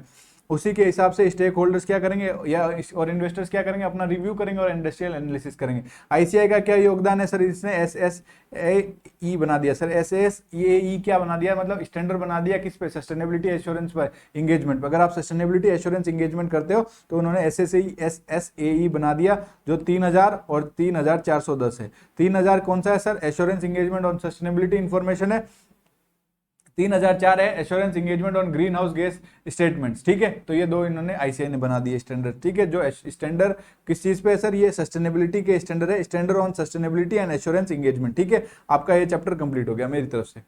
उसी के हिसाब से स्टेक होल्डर्स क्या करेंगे या और इन्वेस्टर्स क्या करेंगे, अपना रिव्यू करेंगे और इंडस्ट्रियल एनालिसिस करेंगे। आईसीआई का क्या योगदान है सर, इसने एसएसएई बना दिया सर, एसएसएई क्या बना दिया, मतलब स्टैंडर्ड बना दिया किस पे, सस्टेनेबिलिटी एश्योरेंस पर, इंगेजमेंट पर। अगर आप सस्टेनेबिलिटी एश्योरेंस इंगेजमेंट करते हो तो उन्होंने एसएसएई बना दिया, जो 3000 और 3410 है। 3000 कौन सा है sir, assurance engagement on sustainability information है। 3004 है assurance engagement on green house gas statements, ठीक है। तो ये दो इन्होंने आईसीआई ने बना दिए स्टैंडर्ड, ठीक है। जो स्टैंडर्ड किस चीज पे है सर, ये सस्टेनेबिलिटी के स्टैंडर्ड है, standard on sustainability and assurance engagement, ठीक है। आपका ये चैप्टर कंप्लीट हो गया मेरी तरफ से।